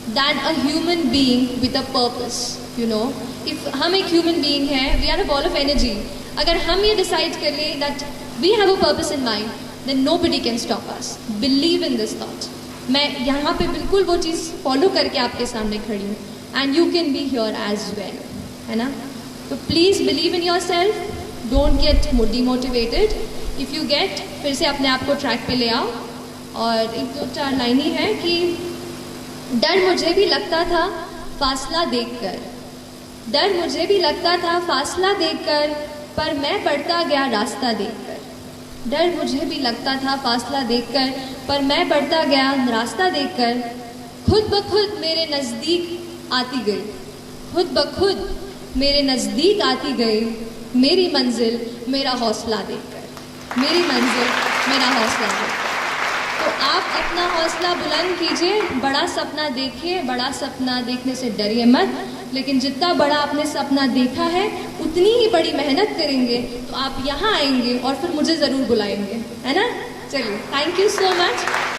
[SPEAKER 1] than a human being with a purpose. You know, if हम एक human being हैं, we are a ball of energy. अगर हम ये decide कर लें that we have a purpose in mind, then nobody can stop us. Believe in this thought. मैं यहाँ पे बिल्कुल वो चीज़ फॉलो करके आपके सामने खड़ी हूँ, and you can be here as well, है ना। तो please believe in yourself, don't get demotivated. If you get, फिर से अपने आप को ट्रैक पे ले आओ। और 1-2-4 लाइन ही है कि डर मुझे भी लगता था फासला देखकर, डर मुझे भी लगता था फासला देखकर, पर मैं बढ़ता गया रास्ता देखकर। डर मुझे भी लगता था फासला देखकर, पर मैं बढ़ता गया रास्ता देखकर। खुद ब खुद मेरे नज़दीक आती गई, खुद ब खुद मेरे नज़दीक आती गई मेरी मंजिल मेरा हौसला देखकर, मेरी मंजिल मेरा हौसला देखकर। तो आप अपना हौसला बुलंद कीजिए, बड़ा सपना देखिए, बड़ा सपना देखने से डरिए मत, लेकिन जितना बड़ा आपने सपना देखा है उतनी ही बड़ी मेहनत करेंगे तो आप यहाँ आएंगे और फिर मुझे ज़रूर बुलाएंगे, है ना? चलिए, थैंक यू सो मच।